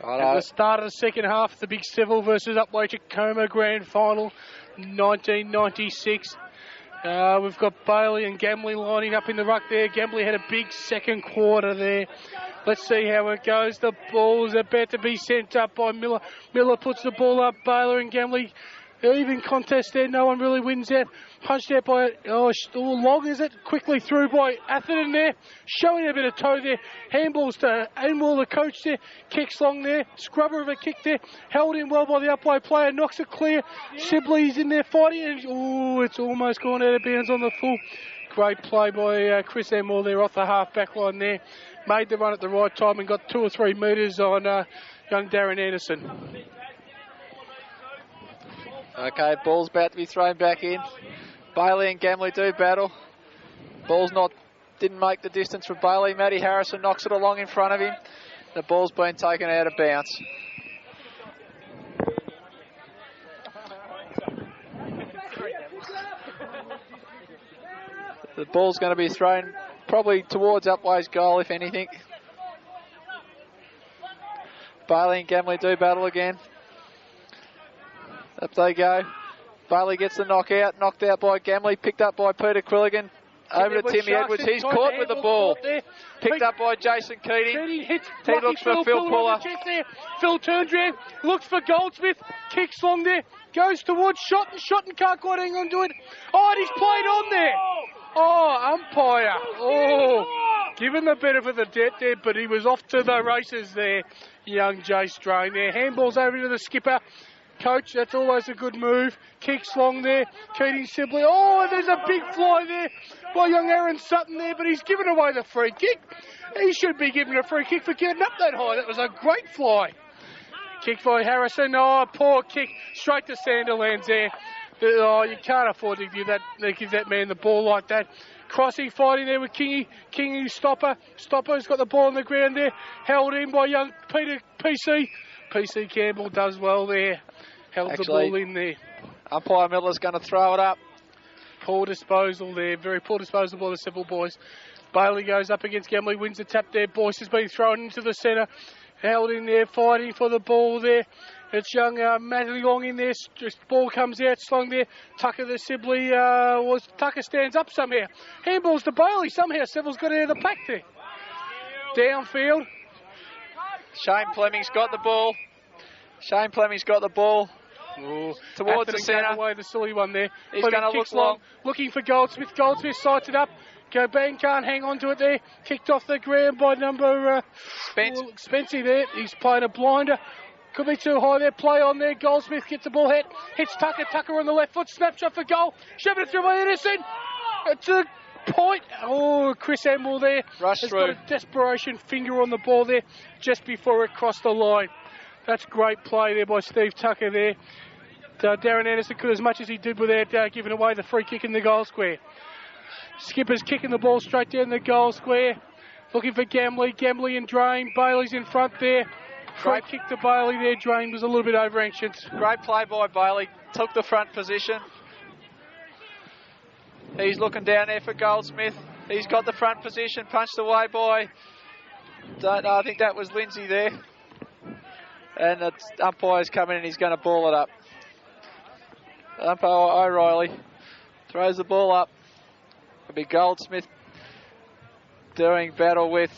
At the start of the second half, the big Seville versus Upwey-Tecoma Grand Final, 1996. We've got Bailey and Gamley lining up in the ruck there. Gamley had a big second quarter there. Let's see how it goes. The ball is about to be sent up by Miller. Miller puts the ball up. Baylor and Gamley, even contest there. No one really wins out. Punched out by, Long is it? Quickly through by Atherton there. Showing a bit of toe there. Handballs to Anwell, the coach there. Kicks long there. Scrubber of a kick there. Held in well by the Upwey player. Knocks it clear. Sibley's in there fighting. And, it's almost gone out of bounds on the full. Great play by Chris Anwell there off the half back line there. Made the run at the right time and got 2 or 3 metres on young Darren Anderson. Okay, ball's about to be thrown back in. Bailey and Gamley do battle. Ball's didn't make the distance for Bailey. Matty Harrison knocks it along in front of him. The ball's been taken out of bounds. The ball's going to be thrown probably towards Upwey's goal, if anything. Bailey and Gamley do battle again. Up they go. Bailey gets the knockout. Knocked out by Gamley. Picked up by Peter Quilligan. Over to Timmy Edwards. He's caught with the ball. Picked up by Jason Keating. He looks for Phil Puller. Phil turns around. Looks for Goldsmith. Kicks long there. Goes towards Shotton. Shotton can't quite hang on to it. Oh, and he's played on there. Oh, umpire. Oh, given the benefit of the doubt there, but he was off to the races there. Young Jay Strain there. Handballs over to the skipper. Coach, that's always a good move. Kicks long there. Keating Sibley. Oh, there's a big fly there by young Aaron Sutton there, but he's given away the free kick. He should be given a free kick for getting up that high. That was a great fly. Kick by Harrison. Oh, poor kick. Straight to Sanderlands there. Oh, you can't afford to give that man the ball like that. Crossing, fighting there with Kingy. Kingy, Stopper. Stopper's got the ball on the ground there. Held in by young Peter PC. PC Campbell does well there. Held the ball in there. Umpire Miller's going to throw it up. Poor disposal there. Very poor disposal by the Seville boys. Bailey goes up against Gamley. Wins the tap there. Boyce has been thrown into the centre. Held in there. Fighting for the ball there. It's young Matty Long in there. Just ball comes out. Slung there. Tucker the Sibley. Tucker stands up somehow. Handballs to Bailey. Somehow Seville's got out of the pack there. Downfield. Shane Plemming's got the ball. Shane Plemming's got the ball. Towards the centre. Away the silly one there. He's going to look long. Looking for Goldsmith. Goldsmith sights it up. Bang can't hang on to it there. Kicked off the ground by number Spency there. He's playing a blinder. Could be too high there. Play on there. Goldsmith gets the ball hit. Hits Tucker. Tucker on the left foot. Snapshot for goal. Shoving it through by Anderson. It's a point. Oh, Chris Amble there. Rush through. Got a desperation finger on the ball there just before it crossed the line. That's great play there by Steve Tucker there. Darren Anderson could as much as he did without giving away the free kick in the goal square. Skipper's kicking the ball straight down the goal square. Looking for Gamley. Gamley and Drain. Bailey's in front there. Great kick to Bailey there. Drain was a little bit over anxious. Great play by Bailey. Took the front position. He's looking down there for Goldsmith. He's got the front position. Punched away by... Don't know. I think that was Lindsay there. And the umpire's coming and he's going to ball it up. Umpire O'Reilly throws the ball up. It'll be Goldsmith doing battle with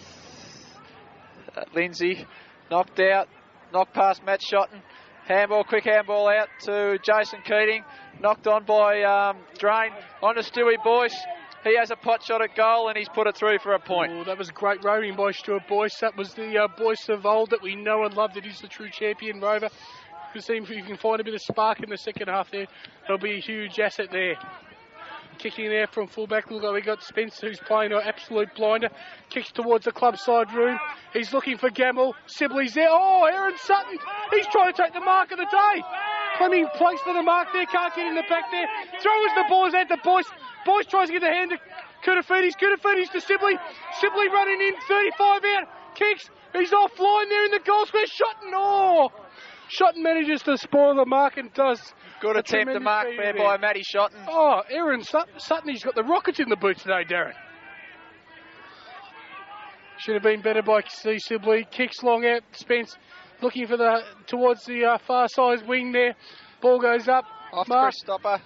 Lindsay. Knocked out. Knocked past Matt Shotton. Handball, quick handball out to Jason Keating. Knocked on by Drain. On to Stewie Boyce. He has a pot shot at goal and he's put it through for a point. Oh, that was great roving by Stuart Boyce. That was the Boyce of old that we know and love, that he's the true champion rover. We'll see if you can find a bit of spark in the second half there. That'll be a huge asset there. Kicking there from fullback. Look, we got Spence who's playing an absolute blinder. Kicks towards the club side room. He's looking for Gamble. Sibley's there. Oh, Aaron Sutton. He's trying to take the mark of the day. Plemming plays for the mark there. Can't get in the back there. Throws the balls out to Boyce. Boyce tries to get the hand to Kudafides. Kudafides to Sibley. Sibley running in. 35 out. Kicks. He's offline there in the goal square. Shotton. Oh. Shotton manages to spoil the mark and does. Good attempt to mark there by Matty Shotton. Oh, Aaron Sutton, he's got the rockets in the boots today, Darren. Should have been better by C. Sibley. Kicks long out. Spence looking for towards the far side wing there. Ball goes up. Off to Chris Stopper.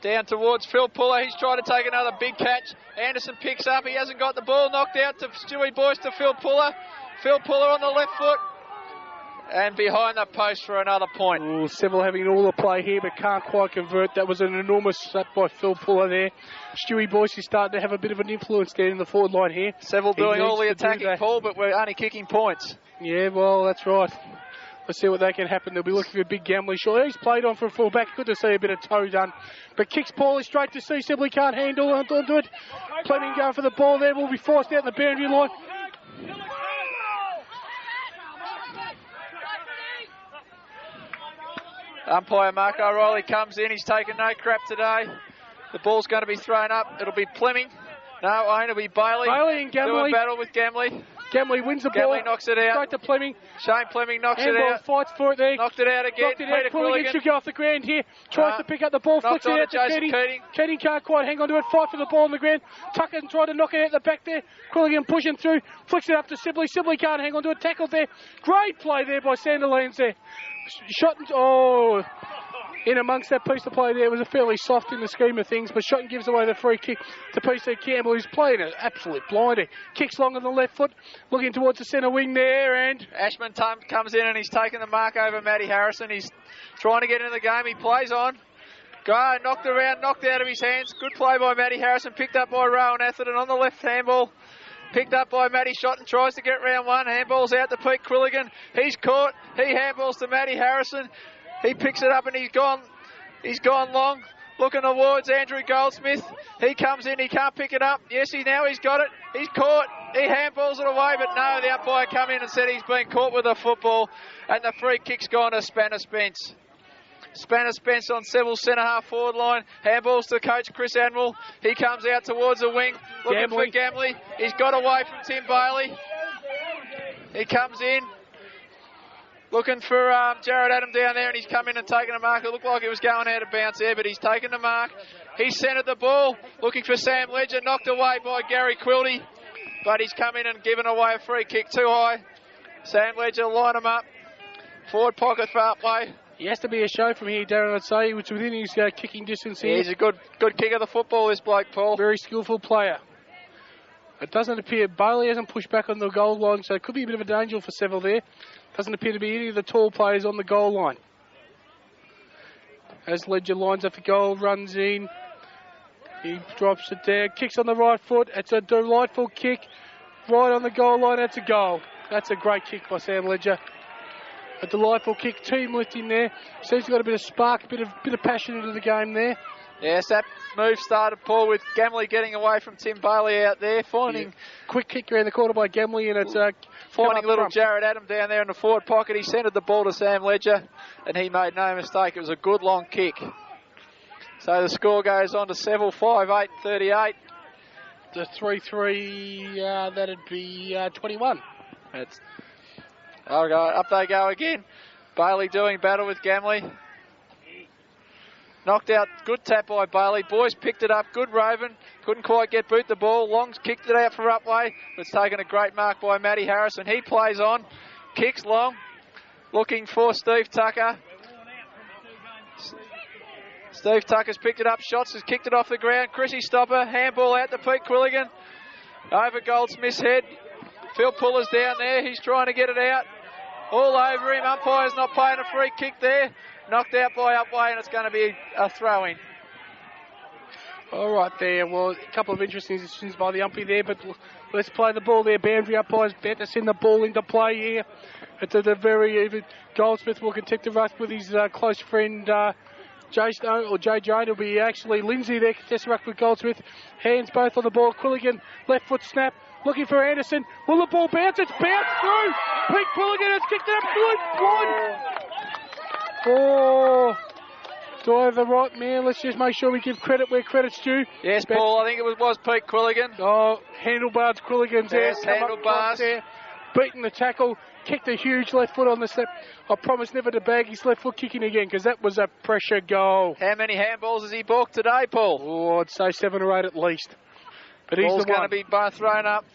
Down towards Phil Puller. He's trying to take another big catch. Anderson picks up. He hasn't got the ball. Knocked out to Stewie Boyce to Phil Puller. Phil Puller on the left foot. And behind the post for another point. Ooh, Seville having all the play here, but can't quite convert. That was an enormous slap by Phil Puller there. Stewie Boyce is starting to have a bit of an influence there in the forward line here. Seville doing all the attacking, Paul, but we're only kicking points. Yeah, well, that's right. Let's see what that can happen. They'll be looking for a big gambling shot. He's played on for a full back. Good to see a bit of toe done. But kicks poorly straight to see. Sibley can't handle onto it. Plemming going for the ball there. Will be forced out the boundary line. Umpire Mark O'Reilly comes in. He's taken no crap today. The ball's going to be thrown up. It'll be Plemming. No, it'll be Bailey. Bailey and Gamley. Doing battle with Gamley. Gamley wins the ball. Gamley knocks it out. Straight to Plemming. Shane Plemming knocks it out. Fights for it there. Knocked it out again. Knocked it out. Quilligan should go off the ground here. Tries to pick up the ball. Flicks it out to Keating. Keating can't quite hang on to it. Fight for the ball on the ground. Tucker and try to knock it out the back there. Quilligan pushing through. Flicks it up to Sibley. Sibley can't hang on to it. Tackled there. Great play there by Sandilands there. Shot and in amongst that piece of play there. It was a fairly soft in the scheme of things, but Shotton gives away the free kick to PC Campbell, who's playing an absolute blinder. Kicks long on the left foot, looking towards the centre wing there, and Ashman comes in and he's taken the mark over Matty Harrison. He's trying to get into the game. He plays on. Knocked around, knocked out of his hands. Good play by Matty Harrison, picked up by Rowan Atherton on the left handball. Picked up by Matty Shotton, tries to get round one. Handball's out to Pete Quilligan. He's caught. He handballs to Matty Harrison. He picks it up and he's gone long. Looking towards Andrew Goldsmith. He comes in, he can't pick it up. Yes, he's got it. He's caught. He handballs it away, but no, the umpire come in and said he's been caught with a football, and the free kick's gone to Spanner Spence. Spanner Spence on Seville's centre half forward line. Handballs to coach Chris Admiral. He comes out towards the wing. Looking for Gamley. He's got away from Tim Bailey. He comes in. Looking for Jared Adam down there, and he's come in and taken a mark. It looked like it was going out of bounds there, but he's taken the mark. He's centred the ball, looking for Sam Ledger, knocked away by Gary Quilty, but he's come in and given away a free kick too high. Sam Ledger line him up. Forward pocket for Upwey. He has to be a show from here, Darren, I'd say, which within his kicking distance here. Yeah, he's a good kick of the football, this bloke, Paul. Very skillful player. It doesn't appear Bailey hasn't pushed back on the goal line, so it could be a bit of a danger for Seville there. Doesn't appear to be any of the tall players on the goal line. As Ledger lines up for goal, runs in. He drops it there, kicks on the right foot. It's a delightful kick right on the goal line. That's a goal. That's a great kick by Sam Ledger. A delightful kick, team lifting there. Seems to got a bit of spark, a bit of passion into the game there. Yes, that move started, Paul, with Gamley getting away from Tim Bailey out there, finding quick kick around the corner by Gamley, and it's finding little Jared Adam down there in the forward pocket. He centred the ball to Sam Ledger, and he made no mistake. It was a good long kick. So the score goes on to Seville 5-8-38. The 3-3, that'd be 21. Up they go again. Bailey doing battle with Gamley. Knocked out, good tap by Bailey. Boys picked it up, good roving. Couldn't quite get boot the ball. Long's kicked it out for Upwey. It's taken a great mark by Matty Harrison. He plays on, kicks long, looking for Steve Tucker. Steve Tucker's picked it up, shots, has kicked it off the ground. Chrissy Stopper, handball out to Pete Quilligan. Over Goldsmith's head. Phil Puller's down there, he's trying to get it out. All over him, umpire's not playing a free kick there. Knocked out by Upwey, and it's going to be a throw-in. All right there. Well, a couple of interesting decisions by the umpire there, but let's play the ball there. Boundary umpire's bet to send the ball into play here. It's at a very even. Goldsmith will contest the ruck with his close friend Jay Stone, or Jay Jane. It'll be actually Lindsay there, contest the ruck with Goldsmith. Hands both on the ball. Quilligan, left foot snap. Looking for Anderson. Will the ball bounce? It's bounced through. Pete Quilligan has kicked it up. Oh, do I have the right man? Let's just make sure we give credit where credit's due. Yes, Paul, I think it was Pete Quilligan. Oh, handlebars Quilligan's there. Yes, handlebars. There, beating the tackle, kicked a huge left foot on the step. I promise never to bag his left foot kicking again, because that was a pressure goal. How many handballs has he balked today, Paul? Oh, I'd say 7 or 8 at least. But ball's going to be thrown up.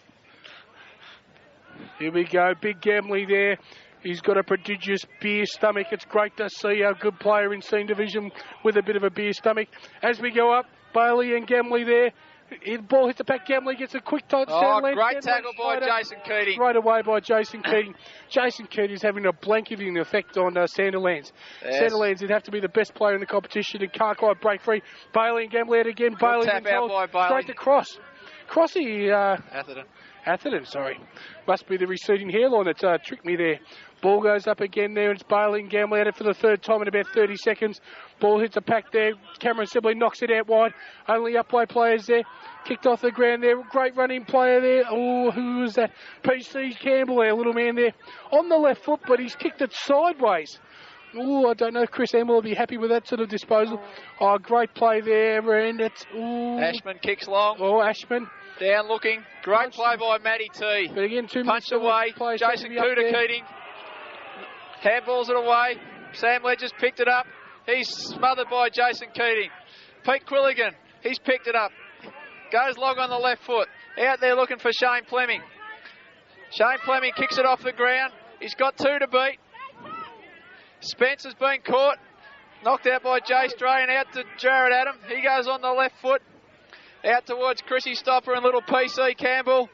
Here we go. Big Gamley there. He's got a prodigious beer stomach. It's great to see a good player in Senior Division with a bit of a beer stomach. As we go up, Bailey and Gamley there. The ball hits the pack. Gamley gets a quick touch. Oh, great tackle by Jason Keating. Right away by Jason Keating. Jason Keating is having a blanketing effect on Sandilands. Yes. Sandilands would have to be the best player in the competition and can't quite break free. Bailey and Gamley out again. Bailey tap out by Bailey. Straight to Cross. Crossy. Atherton. Sorry. Must be the receding hairline that tricked me there. Ball goes up again there. It's Bailey and Gamley at it for the third time in about 30 seconds. Ball hits a pack there. Cameron Sibley knocks it out wide. Only Upwey players there. Kicked off the ground there. Great running player there. Oh, who was that? PC Campbell there, little man there. On the left foot, but he's kicked it sideways. Oh, I don't know if Chris Amble will be happy with that sort of disposal. Oh, great play there. And it's... Ooh. Ashman kicks long. Oh, Ashman. Down looking. Great play by Matty T. But again, punched away. Jason Keating. Handballs it away. Sam Ledger's picked it up. He's smothered by Jason Keating. Pete Quilligan, he's picked it up. Goes long on the left foot. Out there looking for Shane Plemming. Shane Plemming kicks it off the ground. He's got 2 to beat. Spencer's been caught. Knocked out by Jay Strahan. Out to Jared Adam. He goes on the left foot. Out towards Chrissy Stopper and little PC Campbell.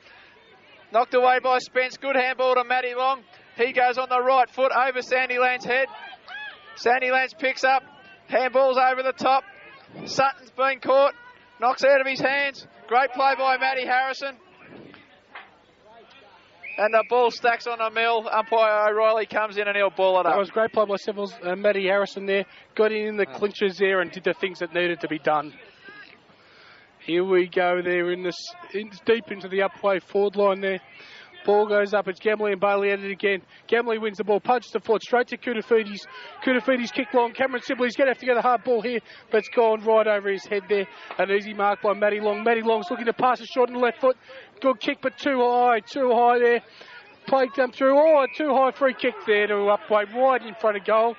Knocked away by Spence. Good handball to Matty Long. He goes on the right foot over Sandilands' head. Sandilands picks up. Handball's over the top. Sutton's been caught. Knocks out of his hands. Great play by Matty Harrison. And the ball stacks on a mill. Umpire O'Reilly comes in and he'll ball it up. That was great play by Seville's Matty Harrison there. Got in the clinches there and did the things that needed to be done. Here we go there deep into the Upwey forward line there. Ball goes up. It's Gamley and Bailey at it again. Gamley wins the ball. Punches the foot straight to Kutafides. Kutafides kick long. Cameron Sibley's going to have to get a hard ball here, but it's gone right over his head there. An easy mark by Matty Long. Matty Long's looking to pass a shot on the left foot. Good kick, but too high there. Play come through. Oh, a too high free kick there to Upwey right in front of goal.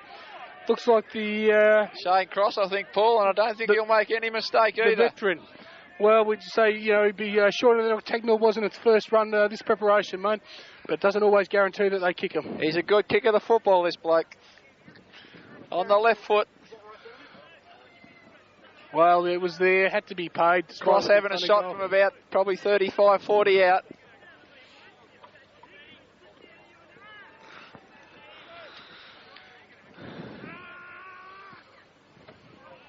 Looks like the... Shane Cross, I think, Paul, and I don't think he'll make any mistake either. The veteran. Well, we'd say, he'd be shorter than Tagnell was in its first run this preparation, mate. But it doesn't always guarantee that they kick him. He's a good kicker of the football, this bloke. On the left foot. Well, it was there, had to be paid. Cross having a shot from about probably 35, 40 out.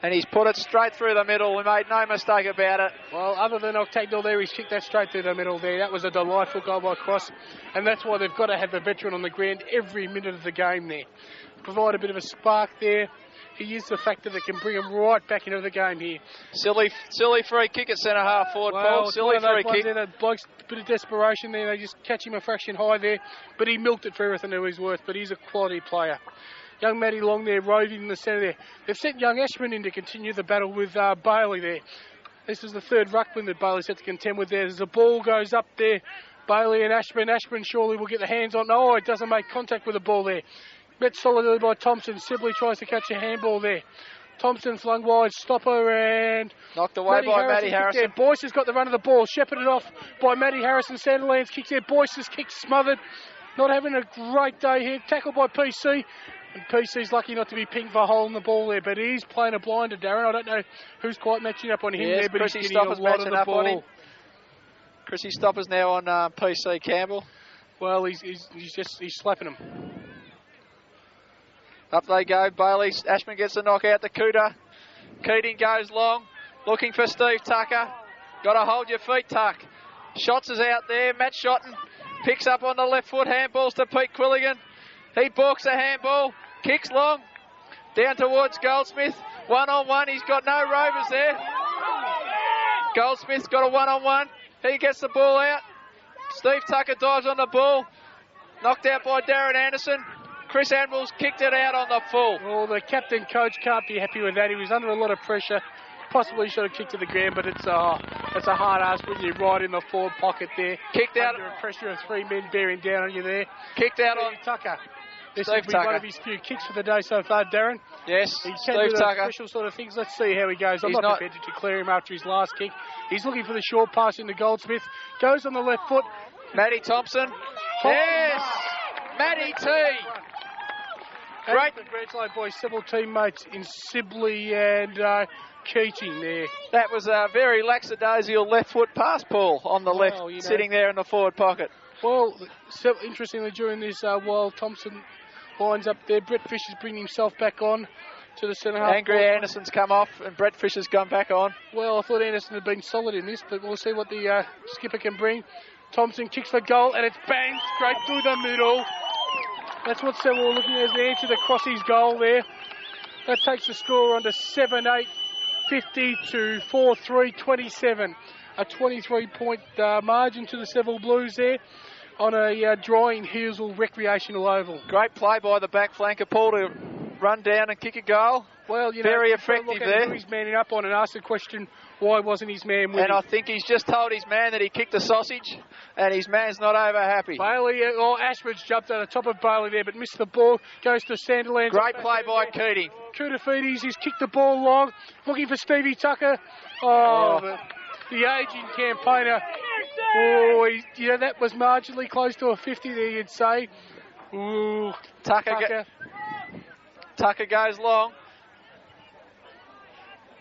And he's put it straight through the middle. We made no mistake about it. Well, other than Octagnell there, he's kicked that straight through the middle there. That was a delightful goal by Cross. And that's why they've got to have the veteran on the ground every minute of the game there. Provide a bit of a spark there. He is the factor that can bring him right back into the game here. Silly free kick at centre half forward, Paul. Silly free kick. There, bloke's a bit of desperation there. They just catch him a fraction high there. But he milked it for everything that he's worth. But he's a quality player. Young Matty Long there, roving in the centre there. They've sent young Ashman in to continue the battle with Bailey there. This is the third ruckman that Bailey's set to contend with there. As the ball goes up there, Bailey and Ashman. Ashman surely will get the hands on. Oh, it doesn't make contact with the ball there. Met solidly by Thompson. Sibley tries to catch a handball there. Thompson flung wide, Stopper and... knocked away by Matty Harrison. Boyce has got the run of the ball. Shepherded off by Matty Harrison. Sandilands kicks there. Boyce's kick smothered. Not having a great day here. Tackled by PC. And PC's lucky not to be pinged for a hole in the ball there, but he's playing a blinder, Darren. I don't know who's quite matching up on him there, but Chrissy he's getting a lot of the ball. Chrissy Stopper's now on PC Campbell. Well, he's slapping him. Up they go. Bailey. Ashman gets the knockout to Kuta. Keating goes long, looking for Steve Tucker. Got to hold your feet, Tuck. Shots is out there. Matt Shotton picks up on the left foot. Handballs to Pete Quilligan. He balks a handball. Kicks long. Down towards Goldsmith. One-on-one. He's got no rovers there. Goldsmith's got a one-on-one. He gets the ball out. Steve Tucker dives on the ball. Knocked out by Darren Anderson. Chris Admiral's kicked it out on the full. Well, the captain coach can't be happy with that. He was under a lot of pressure. Possibly should have kicked to the ground, but it's a hard ass when you're right in the forward pocket there. Kicked out. Under pressure of 3 men bearing down on you there. Kicked out on Tucker. This Steve will be Tucker. one of his few kicks for the day so far, Darren. Yes, Steve Tucker. Special sort of things. Let's see how he goes. I'm He's not prepared to declare him after his last kick. He's looking for the short pass into Goldsmith. Goes on the left foot. Matty Thompson. Yes! Matty T. Great. Congratulate boys, several teammates in Sibley and Keating there. That was a very lackadaisical left foot pass, Paul, on the left, sitting there in the forward pocket. Well, so interestingly, during this, while Thompson lines up there, Brett Fisher's bringing himself back on to the centre half. Angry Anderson's come off and Brett Fisher's gone back on. Well, I thought Anderson had been solid in this, but we'll see what the skipper can bring. Thompson kicks for goal, and it's banged straight through the middle. That's what Seville were looking at as the answer to Crossy's goal there. That takes the score on to 7-8, 50 to 4-3, 27. A 23-point margin to the Seville Blues there on a drying Healesville recreational oval. Great play by the back flanker, Paul, to run down and kick a goal. Well, you very know, effective there. He's manning up on and ask the question, why wasn't his man winning? And I think he's just told his man that he kicked a sausage, and his man's not over happy. Bailey, Ashford's jumped on the top of Bailey there, but missed the ball. Goes to Sanderland. Great play by Keating. Koutafidis, he's kicked the ball long, looking for Stevie Tucker. The aging campaigner. That was marginally close to a 50 there, you'd say. Ooh, Tucker goes long.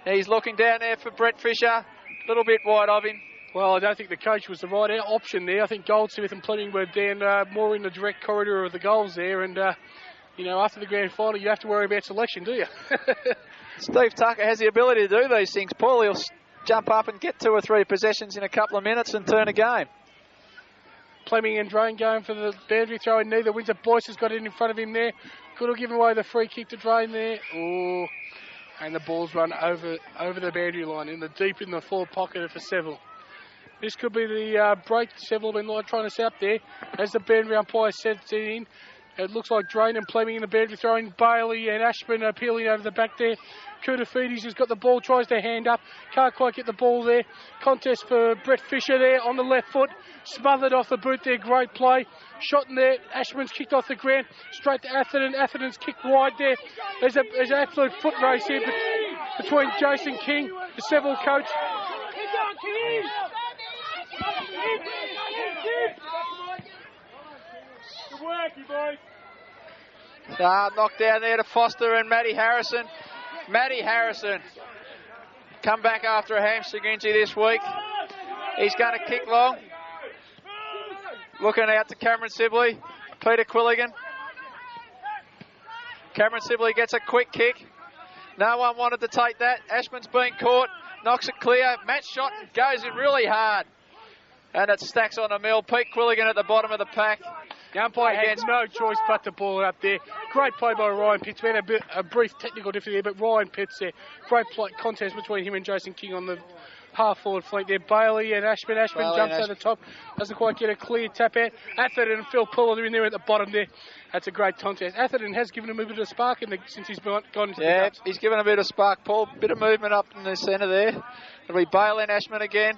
He's looking down there for Brett Fisher. A little bit wide of him. Well, I don't think the coach was the right option there. I think Goldsmith and Plemming were down more in the direct corridor of the goals there. And, after the grand final, you have to worry about selection, do you? Steve Tucker has the ability to do these things. Paul, he'll jump up and get 2 or 3 possessions in a couple of minutes and turn a game. Plemming and Drane going for the boundary throw, and neither wins it. Boyce has got it in front of him there. Could have given away the free kick to Drane there. Oh, and the ball's run over the boundary line deep in the forward pocket for Seville. This could be the break Seville have been trying to set up there. As the boundary umpire sets it in, it looks like Drane and Plemming in the boundary throwing. Bailey and Ashburn are peeling over the back there. Koutafidis has got the ball, tries to hand up, can't quite get the ball there. Contest for Brett Fisher there on the left foot, smothered off the boot there, great play. Shot in there, Ashburn's kicked off the ground, straight to Atherton. Atherton's kicked wide there. There's an absolute foot race here between Jason King, the Seville coach. Good work, you boys. Knocked down there to Foster and Matty Harrison. Matty Harrison come back after a hamstring injury this week. He's going to kick long. Looking out to Cameron Sibley. Peter Quilligan. Cameron Sibley gets a quick kick. No one wanted to take that. Ashman's been caught. Knocks it clear. Matt shot goes in really hard. And it stacks on a mill. Pete Quilligan at the bottom of the pack. The umpire had no choice but to ball it up there. Great play by Ryan Pitts. We had a brief technical difficulty there, but Ryan Pitts there. Great contest between him and Jason King on the half-forward flank there. Bailey and Ashman. Ashman jumps over the top. Doesn't quite get a clear tap out. Atherton and Phil Puller are in there at the bottom there. That's a great contest. Atherton has given him a bit of spark since he's gone into the cups. He's given a bit of spark, Paul. Bit of movement up in the centre there. It'll be Bailey and Ashman again.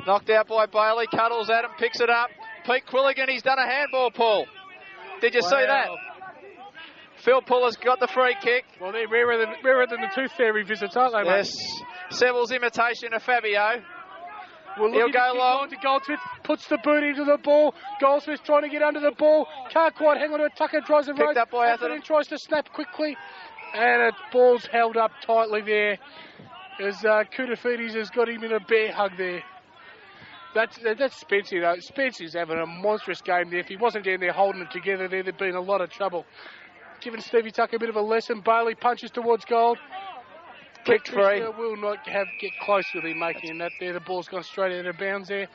Knocked out by Bailey. Cuddles at him. Picks it up. Pete Quilligan, he's done a handball, Paul. Did you see that? Phil Puller's got the free kick. Well, they're rarer than the Tooth Fairy visits, aren't they, mate? Yes. Seville's imitation of Fabio. He'll go long to Goldsmith, puts the boot into the ball. Goldsmith trying to get under the ball. Can't quite hang on to it. Tucker tries to picked up by Atherton. Tries to snap quickly. And the ball's held up tightly there. As Koutafidis has got him in a bear hug there. That's Spencer, though. Spencer's having a monstrous game there. If he wasn't down there holding it together there, there'd been a lot of trouble. Giving Stevie Tucker a bit of a lesson. Bailey punches towards goal. Kick free. Will not get close with him making that there. The ball's gone straight out of bounds there.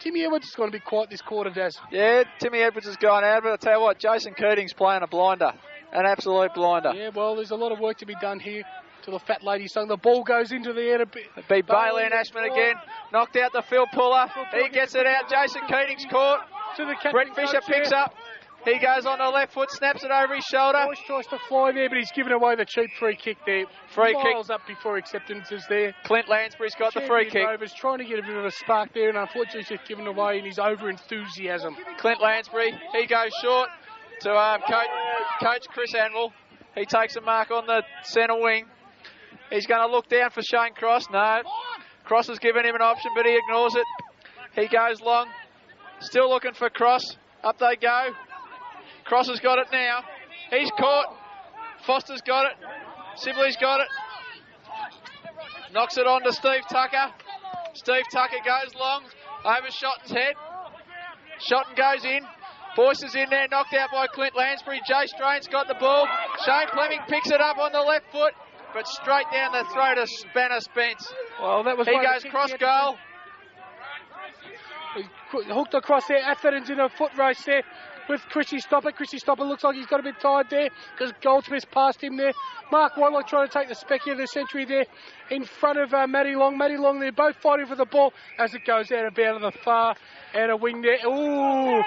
Timmy Edwards is going to be quiet this quarter, Daz. Yeah, Timmy Edwards has gone out, but I'll tell you what, Jason Keating's playing a blinder. An absolute blinder. Yeah, well, there's a lot of work to be done here. To the fat lady song. The ball goes into the air. It'd be Bailey and Ashman again. Knocked out the Phil Puller. He gets it out. Jason Keating's caught. To the Brett Fisher picks up. He goes on the left foot, snaps it over his shoulder. Boyce tries to fly there, but he's given away the cheap free kick there. Free Miles kick. Up before acceptance is there. Clint Lansbury's got the free kick. Rovers trying to get a bit of a spark there, and unfortunately he's just given away in his over-enthusiasm. Clint Lansbury, he goes short to Coach Chris Anvil. He takes a mark on the centre wing. He's going to look down for Shane Cross. No. Cross has given him an option, but he ignores it. He goes long. Still looking for Cross. Up they go. Cross has got it now. He's caught. Foster's got it. Sibley's got it. Knocks it on to Steve Tucker. Steve Tucker goes long. Over Shotton's head. Shotton goes in. Boyce is in there, knocked out by Clint Lansbury. Jay Strain's got the ball. Shane Plemming picks it up on the left foot, but straight down the throat of Spanner Spence. Well, that was he goes cross goal. Hooked across there. Atherton's in a foot race there with Chrissy Stopper. Chrissy Stopper looks like he's got a bit tired there because Goldsmith's passed him there. Mark Whitelock trying to take the speculative century there in front of Matty Long. Matty Long, they're both fighting for the ball as it goes out of bounds on the far outer wing there. Ooh,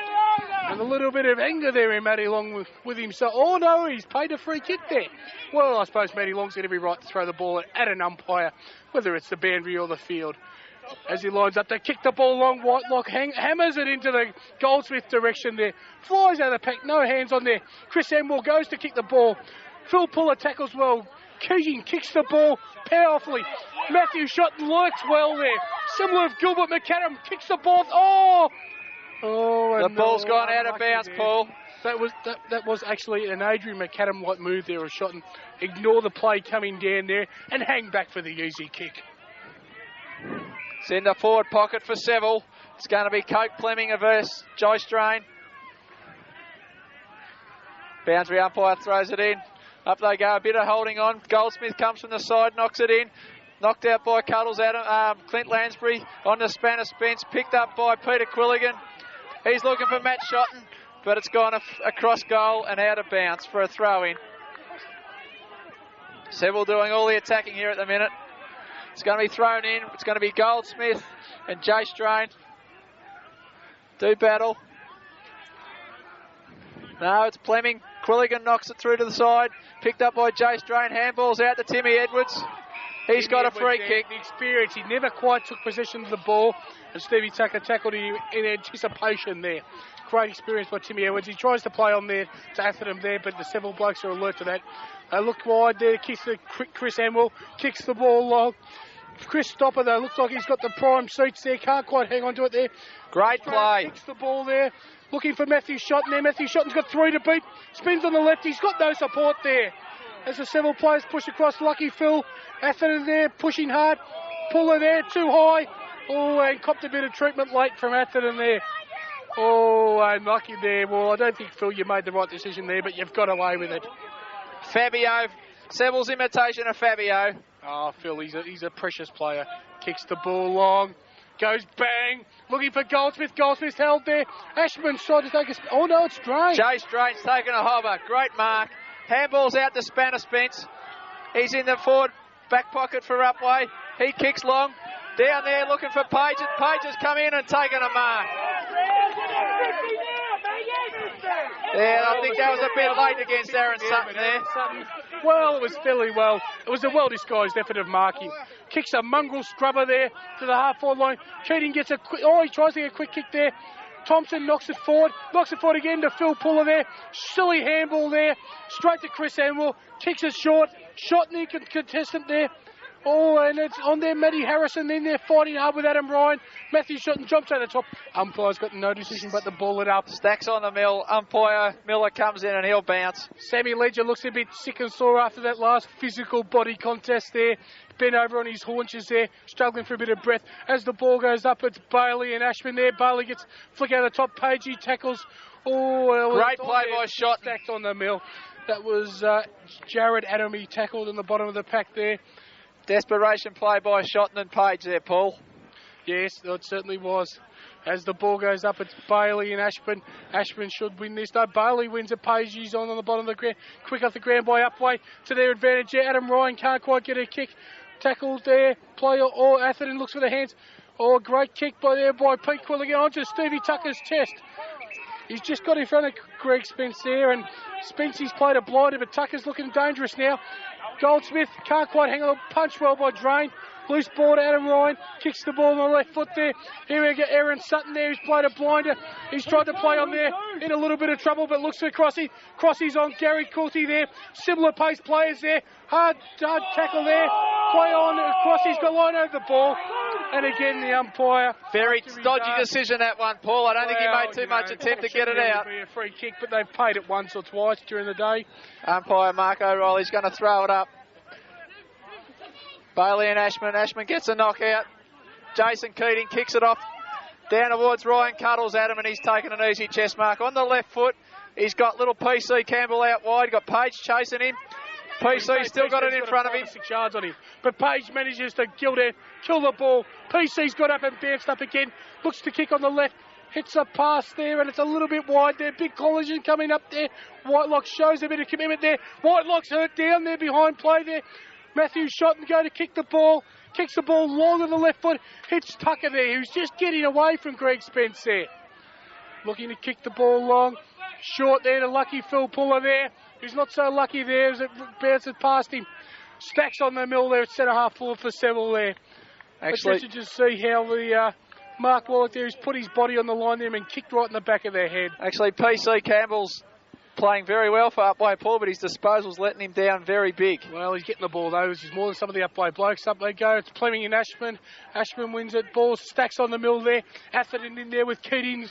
and a little bit of anger there in Matty Long with himself. Oh no, he's paid a free kick there. Well, I suppose Matty Long's going to be right to throw the ball at an umpire, whether it's the boundary or the field. As he lines up to kick the ball long, Whitelock hammers it into the Goldsmith direction there. Flies out of the pack, no hands on there. Chris Emwell goes to kick the ball. Phil Puller tackles well. Keating kicks the ball powerfully. Matthew Shotton lurks well there. Similar to Gilbert McAdam, kicks the ball. The ball's gone out of bounds, there. Paul. That was actually an Adrian McAdam-like move there of Shotton. Ignore the play coming down there and hang back for the easy kick. It's in the forward pocket for Seville. It's going to be Coke Plemming versus Joy Strain. Boundary umpire throws it in. Up they go, a bit of holding on. Goldsmith comes from the side, knocks it in. Knocked out by Cuddles, Clint Lansbury on the Spanish Spence. Picked up by Peter Quilligan. He's looking for Matt Shotton, but it's gone across goal and out of bounds for a throw-in. Seville doing all the attacking here at the minute. It's going to be thrown in. It's going to be Goldsmith and Jay Strain. Do battle. No, it's Plemming. Quilligan knocks it through to the side. Picked up by Jay Strain. Handballs out to Timmy Edwards. He's got a free kick. The experience, he never quite took possession of the ball, and Stevie Tucker tackled him in anticipation there. Great experience by Timmy Edwards. He tries to play on there to Atherton there, but the Seville blokes are alert to that. They look wide there, kicks the Chris Emwell, kicks the ball long. Chris Stopper, though, looks like he's got the prime seats there, can't quite hang on to it there. Great play. Kicks the ball there, looking for Matthew Shotton there. Matthew Shotton's got 3 to beat, spins on the left, he's got no support there. As the Seville players push across, Lucky Phil, Atherton there, pushing hard, Puller there, too high. Oh, and copped a bit of treatment late from Atherton there. Oh, unlucky there. Well, I don't think, Phil, you made the right decision there, but you've got away with it. Fabio, Seville's imitation of Fabio. Oh, Phil, he's a precious player. Kicks the ball long, goes bang, looking for Goldsmith. Goldsmith's held there. Ashman's tried to take a... Oh, no, it's Strain. Jay Strain's taken a hover. Great mark. Handball's out to Spanner Spence. He's in the forward back pocket for Upwey. He kicks long. Down there looking for Page. Page has come in and taken a mark. Yeah, I think that was a bit late against Darren Sutton there. Well, it was fairly well. It was a well-disguised effort of marking. Kicks a mongrel scrubber there to the half-forward line. Keating gets a quick... Oh, he tries to get a quick kick there. Thompson knocks it forward again to Phil Puller there. Silly handball there. Straight to Chris Emwell. Kicks it short. Shotton contestant there. Oh, and it's on there, Matty Harrison in there fighting hard with Adam Ryan. Matthew Shotton jumps over the top. Umpire's got no decision but to ball it up. Stacks on the mill. Umpire Miller comes in and he'll bounce. Sammy Ledger looks a bit sick and sore after that last physical body contest there. Bent over on his haunches there, struggling for a bit of breath. As the ball goes up, it's Bailey and Ashman there. Bailey gets flick out of the top page. He tackles. Oh, great play by Shotton. Stacked on the mill. That was Jared Adam. He tackled in the bottom of the pack there. Desperation play by Shotton and Page there, Paul. Yes, it certainly was. As the ball goes up, it's Bailey and Ashburn. Ashburn should win this. No, Bailey wins it. Page, he's on the bottom of the ground. Quick off the ground by Upwey to their advantage. Yeah, Adam Ryan can't quite get a kick. Tackled there. Player or Atherton looks for the hands. Oh, great kick by Pete Quilligan onto Stevie Tucker's chest. He's just got in front of Greg Spence there, and Spence, he's played a blinder, but Tucker's looking dangerous now. Goldsmith can't quite hang on. Punch well by Drain. Loose ball to Adam Ryan. Kicks the ball on the left foot there. Here we get Aaron Sutton there. He's played a blinder. He's tried to play on there. In a little bit of trouble, but looks for Crossy. Crossy's on Gary Coulty there. Similar pace players there. Hard tackle there. Play on. Crossy's got line over the ball. And again, the umpire. Very dodgy decision, that one, Paul. I don't think he made too much attempt to get it out. Be a free kick, but they've paid it once or twice during the day. Umpire Mark O'Reilly's going to throw it up. Bailey and Ashman. Ashman gets a knockout. Jason Keating kicks it off down towards Ryan Cuddles at him, and he's taken an easy chest mark. On the left foot, he's got little PC Campbell out wide. Got Page chasing him. PC's still got it in front of him. 6 yards on him. But Page manages to kill the ball. PC's got up and bounced up again. Looks to kick on the left. Hits a pass there, and it's a little bit wide there. Big collision coming up there. Whitelock shows a bit of commitment there. Whitelock's hurt down there behind play there. Matthews shot and go to kick the ball. Kicks the ball long on the left foot. Hits Tucker there, who's just getting away from Greg Spence there. Looking to kick the ball long. Short there to lucky Phil Puller there. Who's not so lucky there as it bounces past him. Stacks on the mill there at centre half forward for Seville there. Actually, to just see how the Mark Wallach there has put his body on the line there and kicked right in the back of their head. Actually, PC Campbell's playing very well for Upwey, Paul, but his disposal's letting him down very big. Well, he's getting the ball though. He's more than some of the Upwey blokes. Up they go. It's Plemming and Ashman. Ashman wins it. Ball stacks on the mill there. Atherton in there with Keating.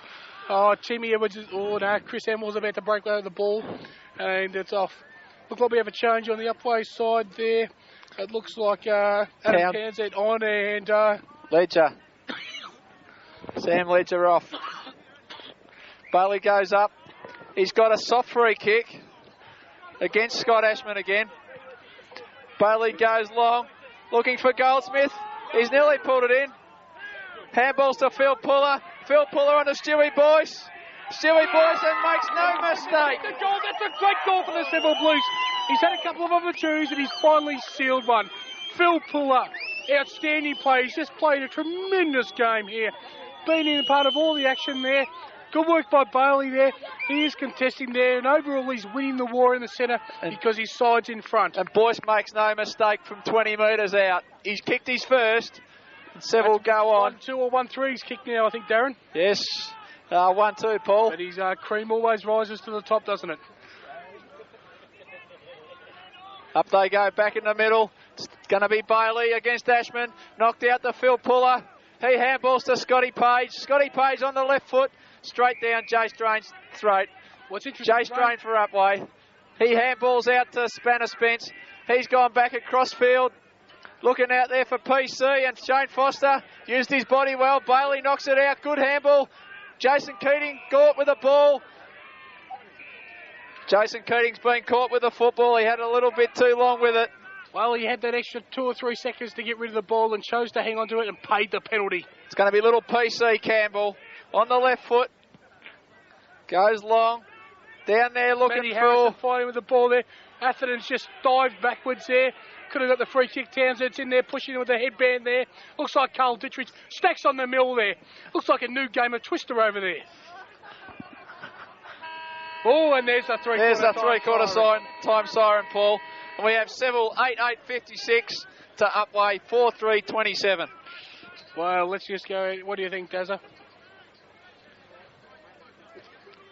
Oh, Timmy Edwards is... Oh, no. Chris Hamill about to break away with the ball. And it's off. Looks like we have a change on the Upwey side there. It looks like Adam Townsend on and... Ledger. Sam Ledger off. Bailey goes up. He's got a soft free kick against Scott Ashman again. Bailey goes long. Looking for Goldsmith. He's nearly pulled it in. Handballs to Phil Puller. Phil Puller on to Stewie Boyce. Stewie Boyce and makes no mistake. That's a great goal for the Seville Blues. He's had a couple of opportunities and he's finally sealed one. Phil Puller, outstanding play. He's just played a tremendous game here. Been in part of all the action there. Good work by Bailey there. He is contesting there, and overall he's winning the war in the centre because his side's in front. And Boyce makes no mistake from 20 metres out. He's kicked his first. And Seville go on. 1-2 or 1-3 he's kicked now, I think, Darren. Yes. 1-2, Paul. But his cream always rises to the top, doesn't it? Up they go, back in the middle. It's going to be Bailey against Ashman. Knocked out to Phil Puller. He handballs to Scotty Page. Scotty Page on the left foot. Straight down Jace Drain's throat. What's interesting? Jace Drain for Upwey. He handballs out to Spanner Spence. He's gone back across field. Looking out there for PC, and Shane Foster used his body well. Bailey knocks it out. Good handball. Jason Keating caught with the ball. Jason Keating's been caught with the football. He had a little bit too long with it. Well, he had that extra 2 or 3 seconds to get rid of the ball and chose to hang on to it and paid the penalty. It's going to be little PC Campbell on the left foot. Goes long. Down there looking for... fighting with the ball there. Atherton's just dived backwards there. Could have got the free kick. Townsend's in there pushing with the headband there. Looks like Carl Dittrich. Stacks on the mill there. Looks like a new game of Twister over there. Oh, and there's a three-quarter time siren, Paul. And we have Seville 8-8-56 to Upwey 4-3-27. Well, let's just go. What do you think, Dazza?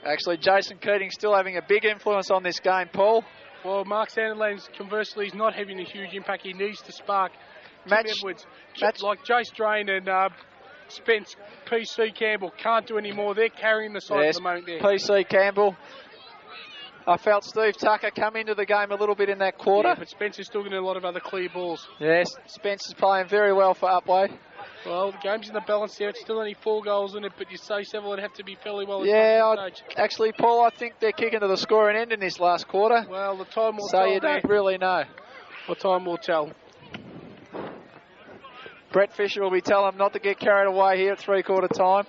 Actually, Jason Keating's still having a big influence on this game, Paul. Well, Mark Sanderlands, conversely, is not having a huge impact. He needs to spark Edwards. Like Jace Drain and Spence, PC Campbell can't do any more. They're carrying the side at the moment there. PC Campbell. I felt Steve Tucker come into the game a little bit in that quarter. Yeah, but Spencer's still getting a lot of other clear balls. Yes, Spence is playing very well for Upwey. Well, the game's in the balance there. It's still only 4 goals in it, but you say Seville would have to be fairly well. Actually, Paul, I think they're kicking to the scoring end in this last quarter. Well, the time will tell. So you don't really know. The time will tell. Brett Fisher will be telling them not to get carried away here at 3/4 time.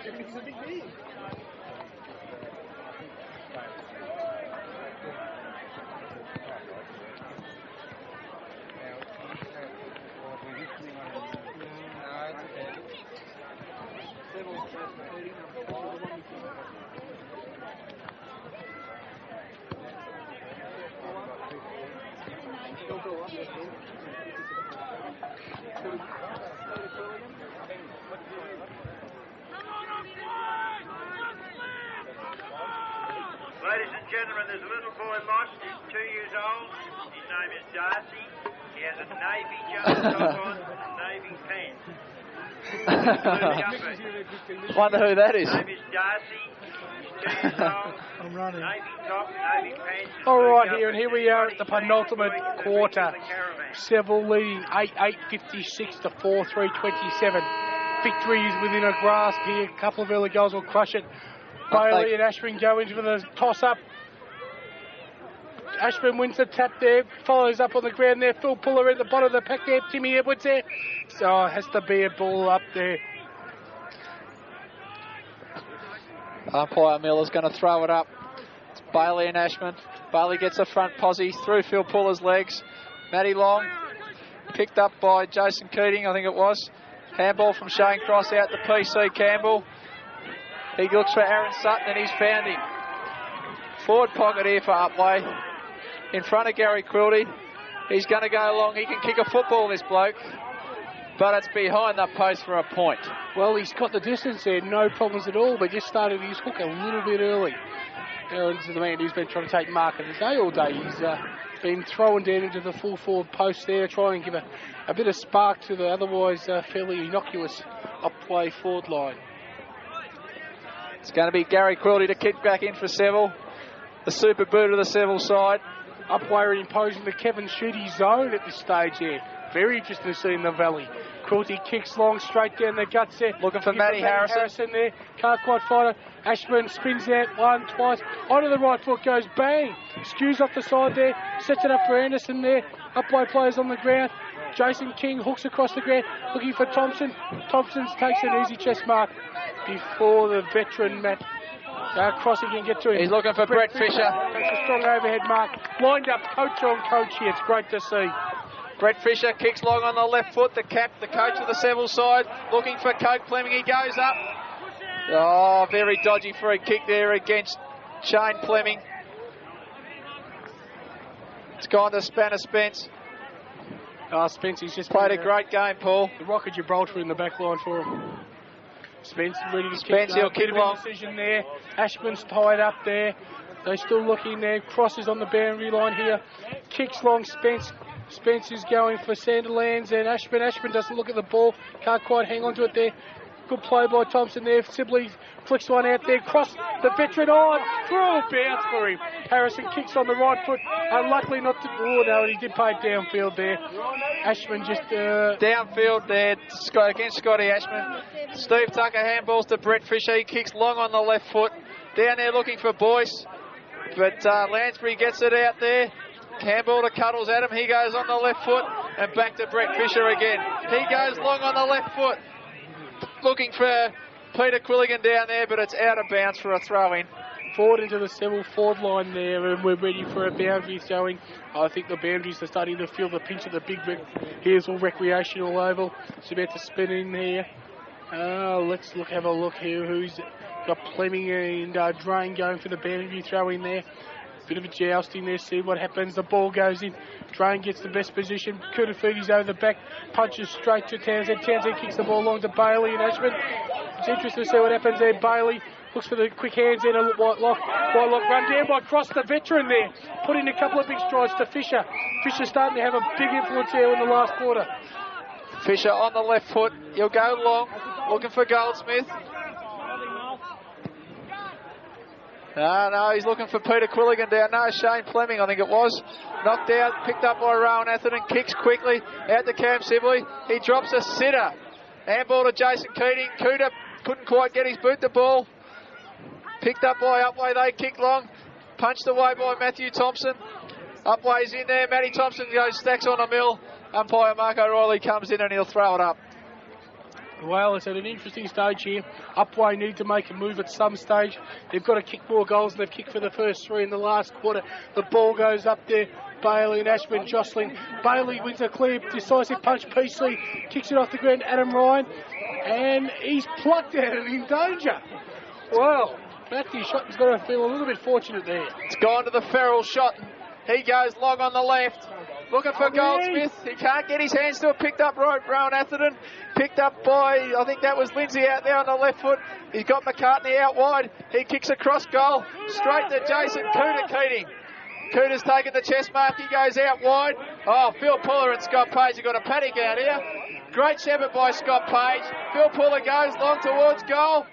He's a big man. Ladies and gentlemen, there's a little boy lost. He's 2 years old. His name is Darcy. He has a navy jumper top on and navy pants. Wonder who that is. His name is Darcy. He's 2 years old. I'm running. Navy top, navy pants. All right, here, and here we are at the penultimate quarter. Seville leading 8-8-56 to 4-3-27. Victory is within a grasp here. A couple of early goals will crush it. Bailey and Ashburn go into the toss-up. Ashburn wins the tap there, follows up on the ground there. Phil Puller at the bottom of the pack there. Timmy Edwards there. So it has to be a ball up there. Umpire Miller's going to throw it up. It's Bailey and Ashman. Bailey gets the front posse through Phil Puller's legs. Matty Long picked up by Jason Keating, I think it was. Handball from Shane Cross out to PC Campbell. He looks for Aaron Sutton and he's found him. Forward pocket here for Upwey. In front of Gary Quilty. He's going to go along. He can kick a football, this bloke. But it's behind the post for a point. Well, he's got the distance there, no problems at all, but just started his hook a little bit early. Aaron's the man who's been trying to take mark of the day all day. He's been thrown down into the full forward post there, trying to give a bit of spark to the otherwise fairly innocuous Upwey forward line. It's going to be Gary Quilty to kick back in for Seville. The super boot of the Seville side. Upwey are imposing the Kevin Shooty zone at this stage here. Very interesting to see in the valley. Quilty kicks long straight down the guts there. Looking for Matty Harrison there. Can't quite find it. Ashburn spins out one, twice. Onto the right foot goes bang. Skews off the side there. Sets it up for Anderson there. Upwey players on the ground. Jason King hooks across the ground. Looking for Thompson. Thompson takes an easy chest mark before the veteran Matt Crossing can get to him. He's looking for Brett Fisher. That's a strong overhead mark. Lined up coach on coach here. It's great to see. Brett Fisher kicks long on the left foot. The coach of the Seville side, looking for Coke Plemming. He goes up. Oh, very dodgy free kick there against Shane Plemming. It's gone to Spanner Spence. Spence, he's just played a great game, Paul. The Rocket Gibraltar in the back line for him. Spence ready to Spence, kick. He'll kick long. Decision there. Ashman's tied up there. They're still looking there. Crosses on the boundary line here. Kicks long. Spence is going for Sanderlands and Ashman. Ashman doesn't look at the ball. Can't quite hang on to it there. Good play by Thompson there. Sibley flicks one out there. Cross the veteran on. Cruel bounce for him. Harrison kicks on the right foot. Unluckily not to... Oh, no, he did play it downfield there. Ashman just... Downfield there against Scotty Ashman. Steve Tucker handballs to Brett Fisher. He kicks long on the left foot. Down there looking for Boyce. But Lansbury gets it out there. Campbell to Cuddles at him. He goes on the left foot and back to Brett Fisher again. He goes long on the left foot. Looking for Peter Quilligan down there, but it's out of bounds for a throw-in. Forward into the Seville forward line there, and we're ready for a boundary throwing. I think the boundaries are starting to feel the pinch of the big Here's recreational oval. It's about to spin in here. Let's have a look here. Who's got Plemming and Drain going for the boundary throwing there. Bit of a jousting there, see what happens. The ball goes in. Drain gets the best position. Kutafudi's over the back, punches straight to Townsend. Townsend kicks the ball along to Bailey and Ashman. It's interesting to see what happens there. Bailey looks for the quick hands in. A Whitelock run down by Cross, the veteran there. Put in a couple of big strides to Fisher. Fisher starting to have a big influence there in the last quarter. Fisher on the left foot. He'll go long, looking for Goldsmith. No, he's looking for Peter Quilligan down. No, Shane Plemming, I think it was. Knocked out, picked up by Rowan Atherton, kicks quickly out to Cam Sibley. He drops a sitter. Handball to Jason Keating. Cooter couldn't quite get his boot the ball. Picked up by Upwey, they kick long. Punched away by Matthew Thompson. Upwey's in there. Matty Thompson goes stacks on a mill. Umpire Mark O'Reilly comes in and he'll throw it up. Well, it's at an interesting stage here. Upwey need to make a move at some stage. They've got to kick more goals than they've kicked for the first three in the last quarter. The ball goes up there. Bailey and Ashman jostling. Bailey wins a clear, decisive punch. PC kicks it off the ground. Adam Ryan. And he's plucked out and in danger. Well, Matthew Shotton's got to feel a little bit fortunate there. It's gone to the Ferrell Shotton. He goes long on the left. looking for Goldsmith. He can't get his hands to it. Picked up Rowan Atherton. Picked up by, I think that was Lindsay out there on the left foot. He's got McCartney out wide. He kicks across goal. Straight to Jason Cooter Keating. Cooter's taking the chest mark. He goes out wide. Oh, Phil Puller and Scott Page have got a paddock out here. Great effort by Scott Page. Phil Puller goes long towards goal.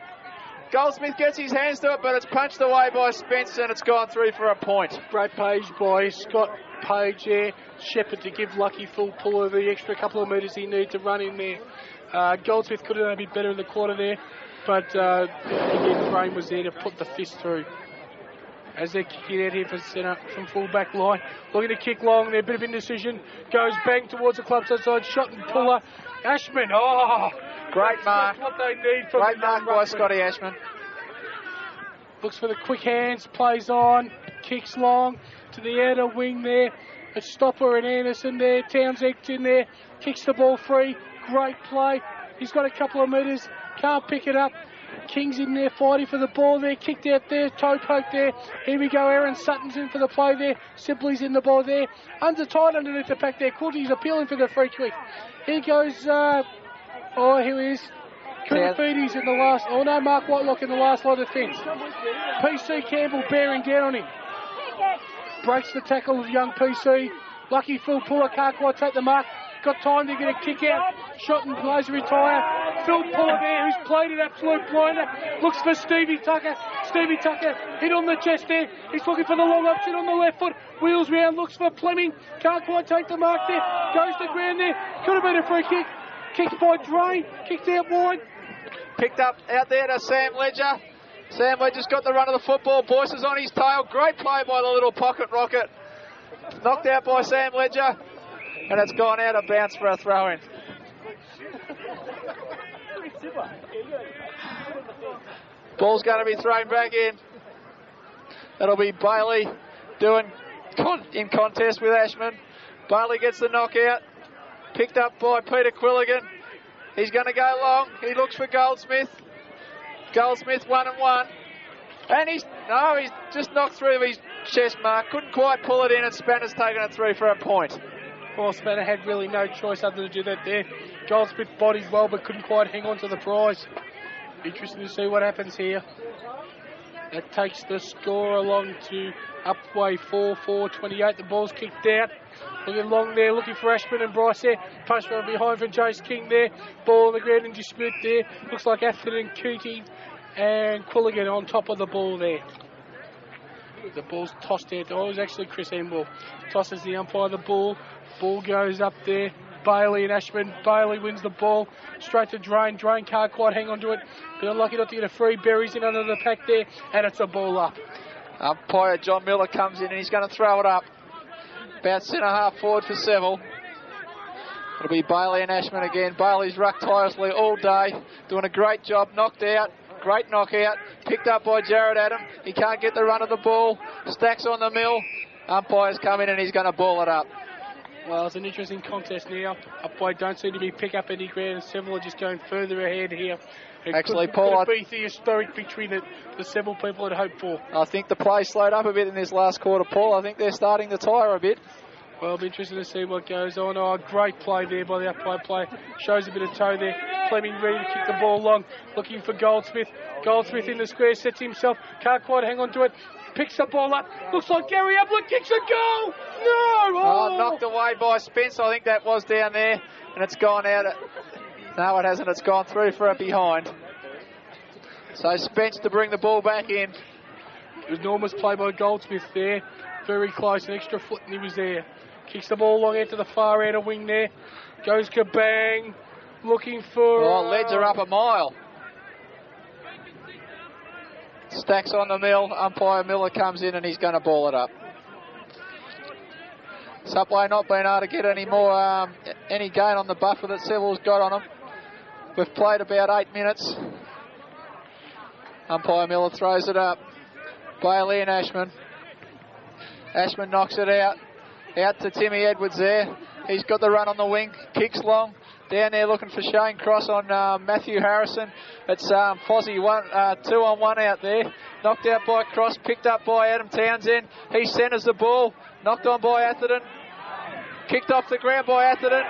Goldsmith gets his hands to it, but it's punched away by Spence and it's gone through for a point. Great page by Scott Page there. Shepherd to give lucky Phil Puller the extra couple of metres he needed to run in there. Goldsmith could have done a bit better in the quarter there, but again, Frame was there to put the fist through. As they're kicking out here for centre from full back line. Looking to kick long there, bit of indecision. Goes bang towards the club side, shot and Puller. Ashman, great mark. What they need from great mark by Scotty Ashman. Looks for the quick hands, plays on, kicks long to the outer wing there. A stopper and Anderson there. Townsend's in there, kicks the ball free. Great play. He's got a couple of metres, can't pick it up. King's in there fighting for the ball there, kicked out there, toe poke there. Here we go, Aaron Sutton's in for the play there. Sibley's in the ball there. Under tight underneath the pack there. Quilty's appealing for the free kick. Here goes, here he is. Kunafiti's in the last, Mark Whitelock in the last line of defence. PC Campbell bearing down on him. Breaks the tackle of young PC. Lucky Phil Puller can't quite take the mark. Got time to get a kick out. Shot and plays a retire. Phil Puller there, who's played an absolute blinder. Looks for Stevie Tucker. Stevie Tucker hit on the chest there. He's looking for the long option on the left foot. Wheels round, looks for Plemming. Can't quite take the mark there. Goes to ground there. Could have been a free kick. Kicked by Drain. Kicked out wide. Picked up out there to Sam Ledger. Sam Ledger's got the run of the football. Boyce is on his tail. Great play by the little pocket rocket. Knocked out by Sam Ledger. And it's gone out of bounds for a throw-in. Ball's going to be thrown back in. It'll be Bailey doing in contest with Ashman. Bailey gets the knockout. Picked up by Peter Quilligan. He's going to go long. He looks for Goldsmith. Goldsmith 1-1. And he's just knocked through his chest mark. Couldn't quite pull it in, and Spanner's taken it through for a point. Well, Spanner had really no choice other than to do that there. Goldsmith bodied well, but couldn't quite hang on to the prize. Interesting to see what happens here. That takes the score along to Upwey 4-4-28. The ball's kicked out. Looking long there, looking for Ashman and Bryce there. Punch from behind for Jace King there. Ball on the ground in dispute there. Looks like Atherton, Keating and Quilligan on top of the ball there. The ball's tossed out. Oh, it was actually Chris Emble. Tosses the umpire the ball. Ball goes up there. Bailey and Ashman. Bailey wins the ball. Straight to Drain. Drain can't quite hang on to it. But unlucky not to get a free. Berries in under the pack there. And it's a ball up. Umpire John Miller comes in and he's going to throw it up. About centre half forward for Seville. It'll be Bailey and Ashman again. Bailey's rucked tirelessly all day. Doing a great job. Knocked out. Great knockout. Picked up by Jared Adam. He can't get the run of the ball. Stacks on the mill. Umpire's come in and he's going to ball it up. Well, it's an interesting contest now. Upwey don't seem to be pick up any ground. Seville are just going further ahead here. Actually, Paul, could be the historic victory that the Seville people had hoped for. I think the play slowed up a bit in this last quarter, Paul. I think they're starting to tire a bit. Well, it'll be interesting to see what goes on. Oh, great play there by the Upwey play. Shows a bit of toe there. Plemming ready to kick the ball long. Looking for Goldsmith. Goldsmith in the square, sets himself. Can't quite hang on to it. Picks the ball up. Looks like Gary Upland kicks a goal. No! Oh, knocked away by Spence. I think that was down there. And it's gone out. No, it hasn't. It's gone through for a behind. So Spence to bring the ball back in. Enormous play by Goldsmith there. Very close. An extra foot and he was there. Kicks the ball long out to the far outer wing there. Goes kabang. Looking for... Oh, Ledger up a mile. Stacks on the mill. Umpire Miller comes in and he's going to ball it up. Subway not being able to get any more, any gain on the buffer that Seville's got on them. We've played about 8 minutes. Umpire Miller throws it up. Bailey and Ashman. Ashman knocks it out. Out to Timmy Edwards there. He's got the run on the wing. Kicks long. Down there looking for Shane Cross on Matthew Harrison. It's Fozzie 2-on-1 out there. Knocked out by Cross. Picked up by Adam Townsend. He centres the ball. Knocked on by Atherton. Kicked off the ground by Atherton,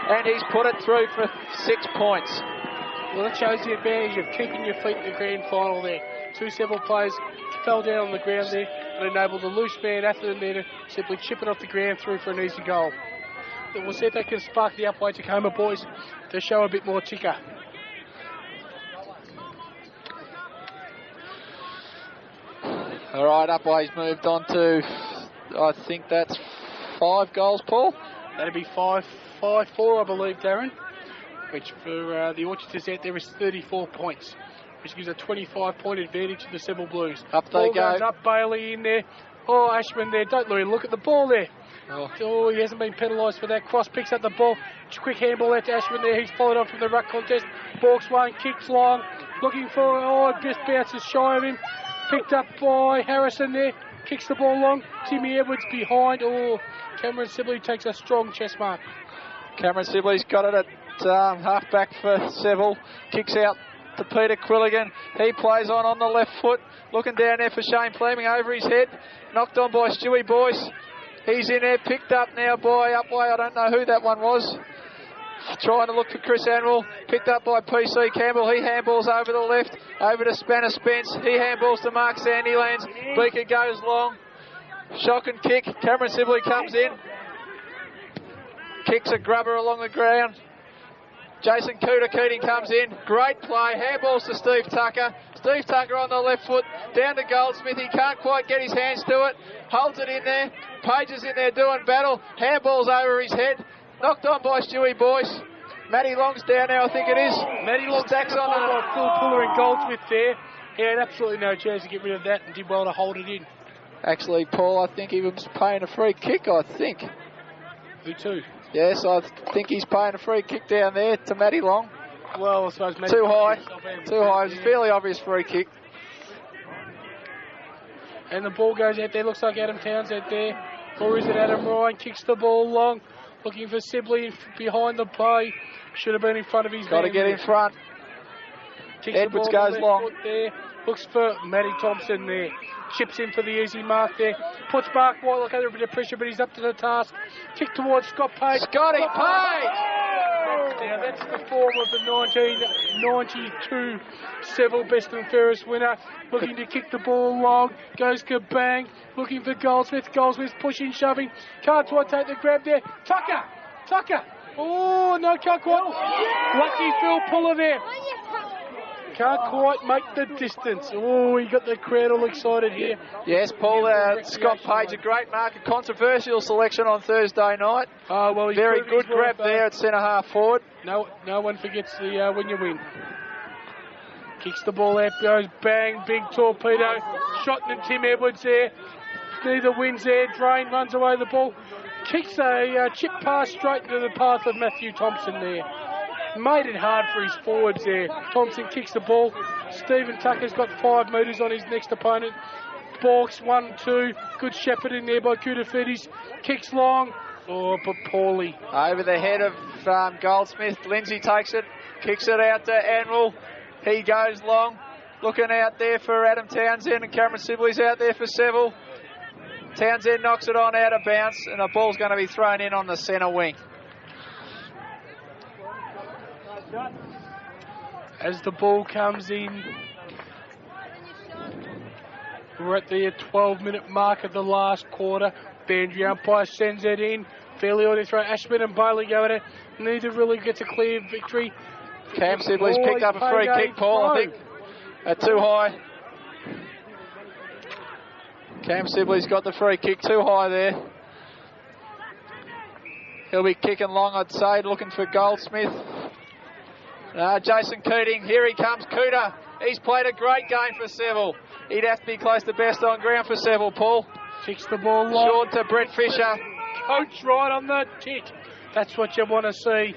and he's put it through for 6 points. Well, that shows the advantage of keeping your feet in the grand final there. Two Seville players fell down on the ground there and enabled the loose man Atherton there to simply chip it off the ground through for an easy goal. But we'll see if they can spark the Upwey-Tecoma boys to show a bit more ticker. All right, Upwey's moved on to, I think that's 5 goals, Paul. That'd be 5-4, I believe, Darren. Which for the Orchards out there is 34 points, which gives a 25-point advantage to the Seville Blues. Up they ball go. Goes up, Bailey in there. Oh, Ashman there. Don't really look at the ball there. Oh, he hasn't been penalised for that. Cross picks up the ball. Quick handball out to Ashman there. He's followed on from the ruck contest. Balks one, kicks long. Looking for, just bounces shy of him. Picked up by Harrison there. Kicks the ball long. Timmy Edwards behind. Oh, Cameron Sibley takes a strong chest mark. Cameron Sibley's got it at half-back for Seville. Kicks out to Peter Quilligan. He plays on the left foot. Looking down there for Shane Plemming over his head. Knocked on by Stewie Boyce. He's in there, picked up now by Upwey. I don't know who that one was. Trying to look for Chris Anwell. Picked up by PC Campbell. He handballs over the left. Over to Spanner Spence. He handballs to Mark Sandylands. Beaker goes long. Shock and kick. Cameron Sibley comes in. Kicks a grubber along the ground. Jason Keating comes in. Great play. Handballs to Steve Tucker. Steve Tucker on the left foot. Down to Goldsmith. He can't quite get his hands to it. Holds it in there. Page is in there doing battle. Handballs over his head. Knocked on by Stewie Boyce. Matty Long's down there, I think it is. Matty Long stacks on by Phil Puller and Goldsmith there. He had absolutely no chance to get rid of that and did well to hold it in. Actually, Paul, I think he was paying a free kick, I think. Who to? Yes, I think he's paying a free kick down there to Matty Long. Well, I suppose Matty too high. Too high. It's a fairly obvious free kick. And the ball goes out there. Looks like Adam Townsend there. Or is it Adam Ryan? Kicks the ball long. Looking for Sibley behind the play. Should have been in front of his man. Got to get in front. Kicks Edwards the ball goes long. There. Looks for Matty Thompson there. Chips in for the easy mark there. Puts Mark Whitelock under a bit of pressure, but he's up to the task. Kick towards Scott Page. Scotty Page! Now that's the form of the 1992 Seville Best and Fairest winner. Looking to kick the ball long. Goes kabang. Looking for Goldsmith. Goldsmith pushing, shoving. Can't quite take the grab there. Tucker. Oh, no, can't quite. Lucky Phil Puller there. Can't quite make the distance. Oh, he got the crowd all excited here. Yes, Paul, Scott Page, a great mark, a controversial selection on Thursday night. Oh, well, very good grab there at centre-half forward. No one forgets the when you win. Kicks the ball out, goes bang, big torpedo. Shotton and Tim Edwards there. Neither wins there. Drain runs away the ball. Kicks a chip pass straight into the path of Matthew Thompson there. Made it hard for his forwards there. Thompson kicks the ball. Stephen Tucker's got 5 metres on his next opponent. Balks 1-2. Good shepherding there by Koutafidis. Kicks long. Oh, but poorly. Over the head of Goldsmith. Lindsay takes it. Kicks it out to Anwell. He goes long. Looking out there for Adam Townsend, and Cameron Sibley's out there for Seville. Townsend knocks it on out of bounds, and the ball's going to be thrown in on the centre wing. As the ball comes in, we're at the 12-minute mark of the last quarter. Boundary umpire sends it in. Fairly on his throw. Ashman and Bailey go at it. Neither really gets a clear victory. Cam Sibley's picked up a free kick, Paul, I think. Too high. Cam Sibley's got the free kick too high there. He'll be kicking long, I'd say, looking for Goldsmith. Jason Keating, here he comes, Cooter. He's played a great game for Seville. He'd have to be close to best on ground for Seville, Paul. Kicks the ball long. Short to Brett Fisher. Coach right on the tick. That's what you want to see.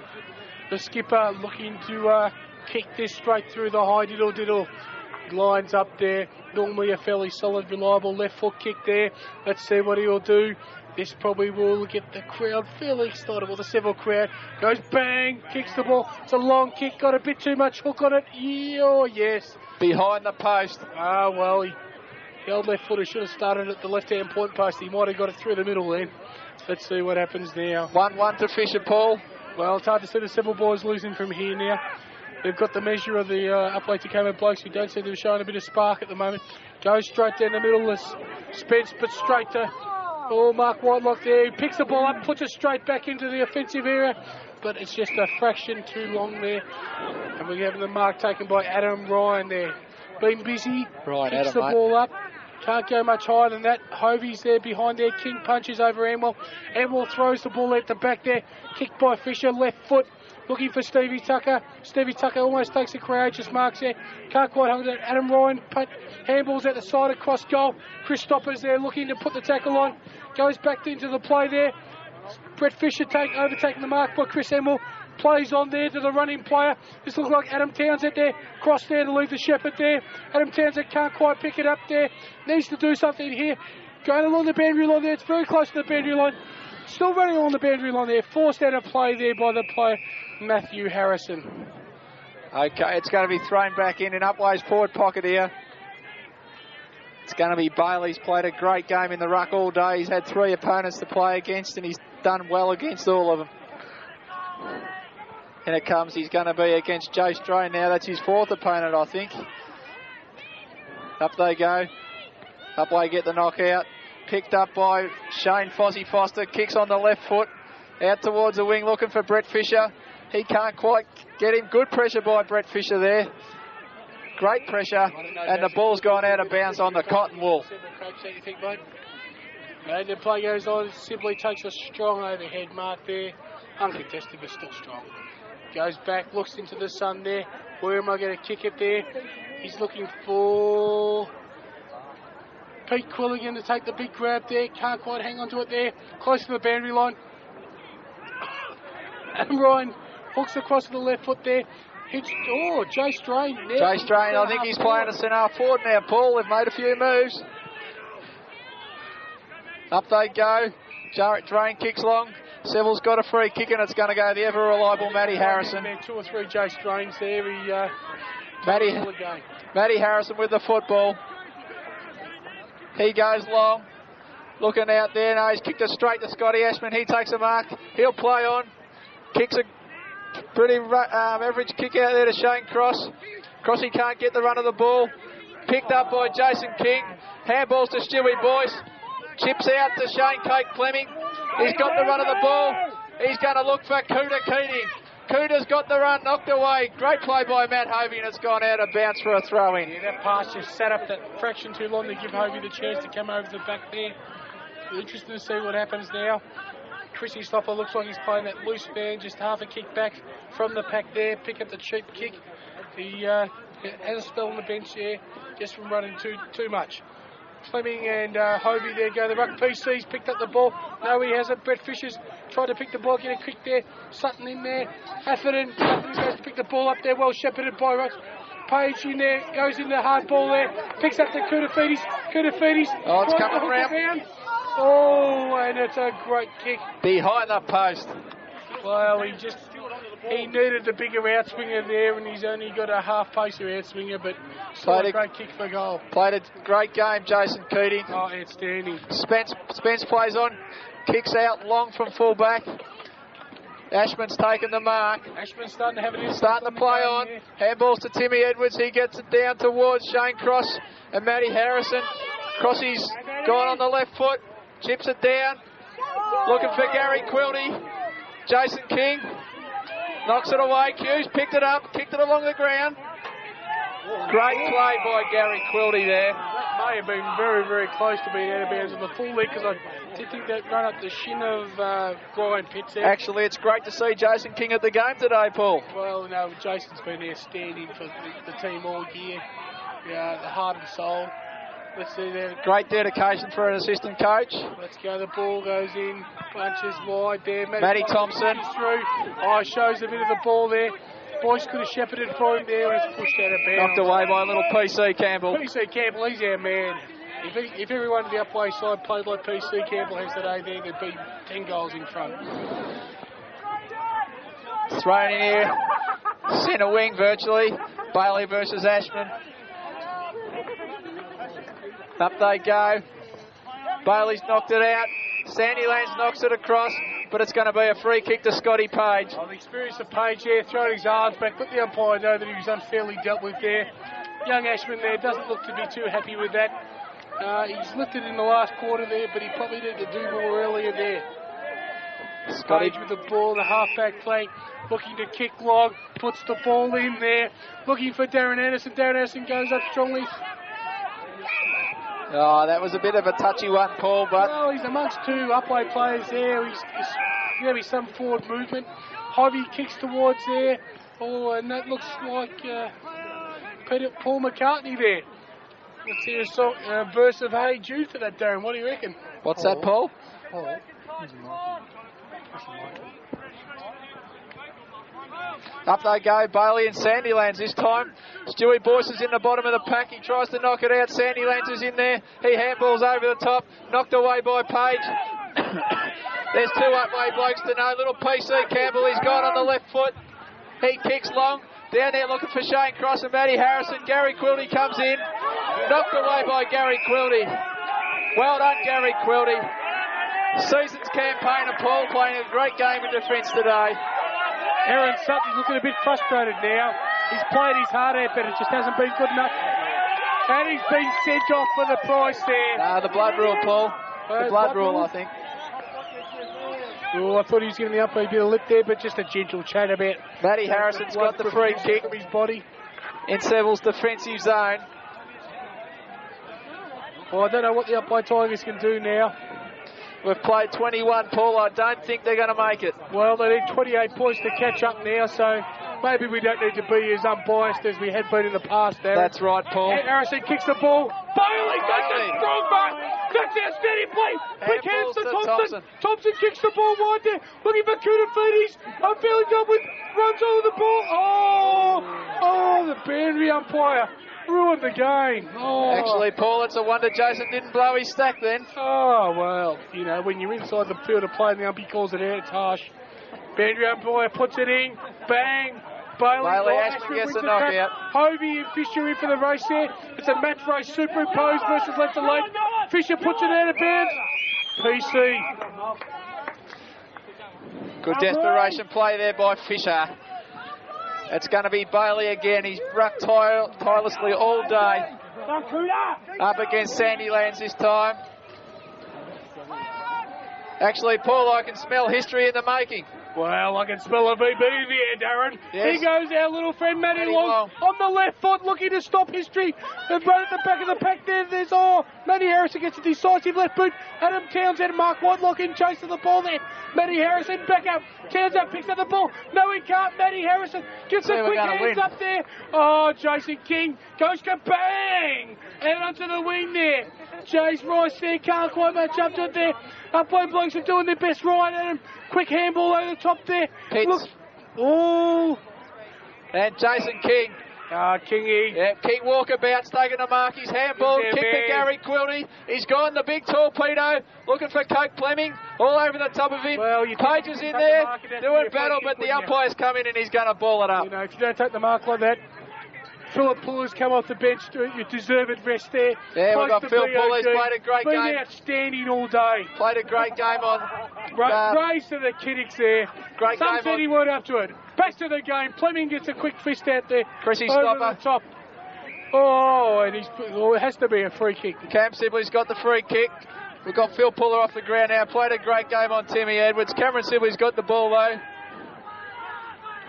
The skipper looking to kick this straight through the high diddle. Lines up there. Normally a fairly solid, reliable left foot kick there. Let's see what he'll do. This probably will get the crowd fairly excited. Well, the Seville crowd goes bang, kicks the ball. It's a long kick, got a bit too much hook on it. Oh, yes. Behind the post. Well, The old left footer should have started at the left-hand point post. He might have got it through the middle then. Let's see what happens now. 1-1 to Fisher, Paul. Well, it's hard to see the Seville boys losing from here now. They've got the measure of the Upwey-Tecoma blokes who don't seem to be showing a bit of spark at the moment. Goes straight down the middle. Spence, but straight to Mark Whitelock there. He picks the ball up, puts it straight back into the offensive area, but it's just a fraction too long there. And we're having the mark taken by Adam Ryan there. Been busy. Right, picks Adam, the mate. ball up. Can't go much higher than that. Hovey's there behind there. King punches over Amwell. Amwell throws the ball at the back there. Kicked by Fisher, left foot. Looking for Stevie Tucker. Stevie Tucker almost takes a courageous marks there. Can't quite hold it. Adam Ryan handballs at the side across goal. Chris Stopper's there looking to put the tackle on. Goes back into the play there. Brett Fisher overtaking the mark by Chris Amwell. Plays on there to the running player. This looks like Adam Townsend there. Cross there to leave the Shepherd there. Adam Townsend can't quite pick it up there. Needs to do something here. Going along the boundary line there. It's very close to the boundary line. Still running along the boundary line there. Forced out of play there by the player, Matthew Harrison. Okay, it's going to be thrown back in Upwey's forward pocket here. It's going to be Bailey's played a great game in the ruck all day. He's had 3 opponents to play against and he's done well against all of them. And it comes, he's going to be against Joe Strain now. That's his 4th opponent, I think. Up they go. Upwey get the knockout. Picked up by Shane Fozzie Foster. Kicks on the left foot. Out towards the wing looking for Brett Fisher. He can't quite get him. Good pressure by Brett Fisher there. Great pressure. And the ball's gone out of bounds on the cotton wool. And the play goes on. Sibley takes a strong overhead mark there. Uncontested, but still strong. Goes back, looks into the sun there. Where am I going to kick it there? He's looking for Pete Quilligan to take the big grab there. Can't quite hang on to it there. Close to the boundary line. And Ryan hooks across to the left foot there. Hits, Jay Strain there. Jay Strain, I think he's playing a centre forward now, Paul. They've made a few moves. Up they go. Jarrett Drain kicks long. Seville's got a free kick and it's going to go the ever-reliable Matty Harrison. 2 or 3 Jay Strains there. Matty Harrison with the football. He goes long. Looking out there. No, he's kicked it straight to Scotty Ashman. He takes a mark. He'll play on. Kicks a pretty average kick out there to Shane Cross. Crossy can't get the run of the ball. Picked up by Jason King. Handballs to Stewie Boyce. Chips out to Shane Cake Plemming. He's got the run of the ball. He's going to look for Cooter Keating. Cooter's got the run, knocked away. Great play by Matt Hovey, and it's gone out of bounds for a throw-in. Yeah, that pass just sat up that fraction too long to give Hovey the chance to come over the back there. Interesting to see what happens now. Chrissy Slopper looks like he's playing that loose band, just half a kick back from the pack there. Pick up the cheap kick. He has a spell on the bench there, just from running too much. Plemming and Hovey there go. The ruck PC's picked up the ball. No, he hasn't. Brett Fisher's tried to pick the ball, get a kick there. Sutton in there. Atherton goes to pick the ball up there. Well shepherded by Ross. Page in there. Goes in the hard ball there. Picks up the Kutafidis. Oh, it's coming around. Oh, and it's a great kick. Behind the post. Well, he needed the bigger outswinger there, and he's only got a half-pacer outswinger, but still a great kick for goal. Played a great game, Jason Keating. Oh, outstanding. Spence plays on, kicks out long from full-back. Ashman's taken the mark. Ashman's starting to have it in. Starting to play on. There. Handballs to Timmy Edwards. He gets it down towards Shane Cross and Matty Harrison. Crossy's gone on the left foot. Chips it down. Looking for Gary Quilty. Jason King. Knocks it away. Hughes picked it up. Kicked it along the ground. Great play by Gary Quilty there. That may have been very, very close to being out of bounds on the full leg, because I did think that run up the shin of Brian Pitts there. Actually, it's great to see Jason King at the game today, Paul. Well, no, Jason's been there standing for the team all year. Yeah, the heart and soul. Let's see there. Great dedication for an assistant coach. Let's go. The ball goes in. Punches wide there. Matty Thompson. Through. Oh, shows a bit of the ball there. Boyce could have shepherded for him there, and it's pushed out of bounds. Knocked away by little PC Campbell. PC Campbell, he's our man. If everyone on the Upwey side played like PC Campbell has today, there'd be 10 goals in front. Thrown in here. Centre wing virtually. Bailey versus Ashman. Up they go. Bailey's knocked it out. Sandylands knocks it across, but it's going to be a free kick to Scotty Page. The experience of Page there, throwing his arms back, let the umpire know that he was unfairly dealt with there. Young Ashman there doesn't look to be too happy with that. He's lifted in the last quarter there, but he probably needed to do more earlier there. Scotty Page with the ball, the half-back flank, looking to kick long, puts the ball in there, looking for Darren Anderson. Darren Anderson goes up strongly. Oh, that was a bit of a touchy one, Paul, but... Well, he's amongst two Upwey players there. He's going to be some forward movement. Hovey kicks towards there. Oh, and that looks like Paul McCartney there. Let's hear a verse of Hey Jude for that, Darren. What do you reckon? What's that, Paul? Up they go, Bailey and Sandylands this time. Stewie Boyce is in the bottom of the pack. He tries to knock it out. Sandylands is in there. He handballs over the top. Knocked away by Page. There's two Upwey blokes to know. Little PC Campbell, he's got on the left foot. He kicks long. Down there looking for Shane Cross and Matty Harrison. Gary Quilty comes in. Knocked away by Gary Quilty. Well done, Gary Quilty. Season's campaigner Paul playing a great game in defence today. Aaron Sutton's looking a bit frustrated now. He's played his heart out, but it just hasn't been good enough. And he's been sent off for the price there. The blood rule, Paul. The blood rule, I think. Oh, I thought he was giving the Upwey a bit of lip there, but just a gentle chat about. Matty Harrison's got the free kick from his body in Seville's defensive zone. Well, I don't know what the Upwey Tigers can do now. We've played 21, Paul. I don't think they're going to make it. Well, they need 28 points to catch up now, so maybe we don't need to be as unbiased as we had been in the past, Darren. That's right, Paul. Harrison kicks the ball. Bailey got the strong mark. That's outstanding play. Quick hands to Thompson. Thompson kicks the ball wide there. Looking for Kudafides. I'm feeling good with runs over the ball. Oh, the boundary umpire ruined the game. Oh. Actually, Paul, it's a wonder Jason didn't blow his stack then. Oh, well, you know, when you're inside the field of play and the umpire calls it out, it's harsh. Boundary umpire puts it in. Bang. Bailey Ashman gets the knockout. Hovey and Fisher in for the race there. It's a match race superimposed versus left and left. Fisher puts it out of bounds. PC. Good desperation play there by Fisher. It's going to be Bailey again. He's rucked tirelessly all day. Up against Sandylands this time. Actually, Paul, I can smell history in the making. Well, I can smell a VB there, Darren. Yes. Here goes our little friend Matty Long on the left foot, looking to stop history. And right at the back of the pack there's Matty Harrison gets a decisive left boot. Adam Townsend and Mark Whitelock in chase of the ball there. Matty Harrison back up. Townsend picks up the ball. No, he can't. Matty Harrison gets a quick hands up there. Oh, Jason King goes kabang! And onto the wing there. Jace Rice there, can't quite match up to it there. Upwey blokes are doing their best right at him. Quick handball over the top there. Pitts. Oh. And Jason King. Kingy. Yeah, King walkabout's taking the mark. His handball kick to Gary Quilty. He's gone the big torpedo. Looking for Coke Plemming. All over the top of him. Well, Page is in there. Doing battle, but the umpire's come in and he's going to ball it up. You know, if you don't take the mark like that, Philip Puller's come off the bench. You deserve it rest there. Yeah, we've got Phil Puller's played a great game. Been outstanding all day. Played a great game on. Raise to the Kiddicks there. Great Some game said he weren't up to it. Back to the game. Plemming gets a quick fist out there. Chrissy over stopper. The top. Oh, and it has to be a free kick. Cam Sibley's got the free kick. We've got Phil Puller off the ground now. Played a great game on Timmy Edwards. Cameron Sibley's got the ball though.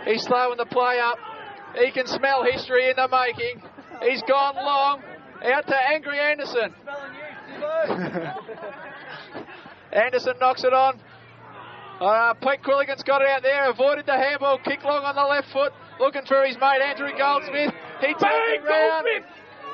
He's slowing the play up. He can smell history in the making. He's gone long. Out to Angry Anderson. Anderson knocks it on. Pete Quilligan's got it out there. Avoided the handball. Kick long on the left foot. Looking for his mate Andrew Goldsmith. He takes it round.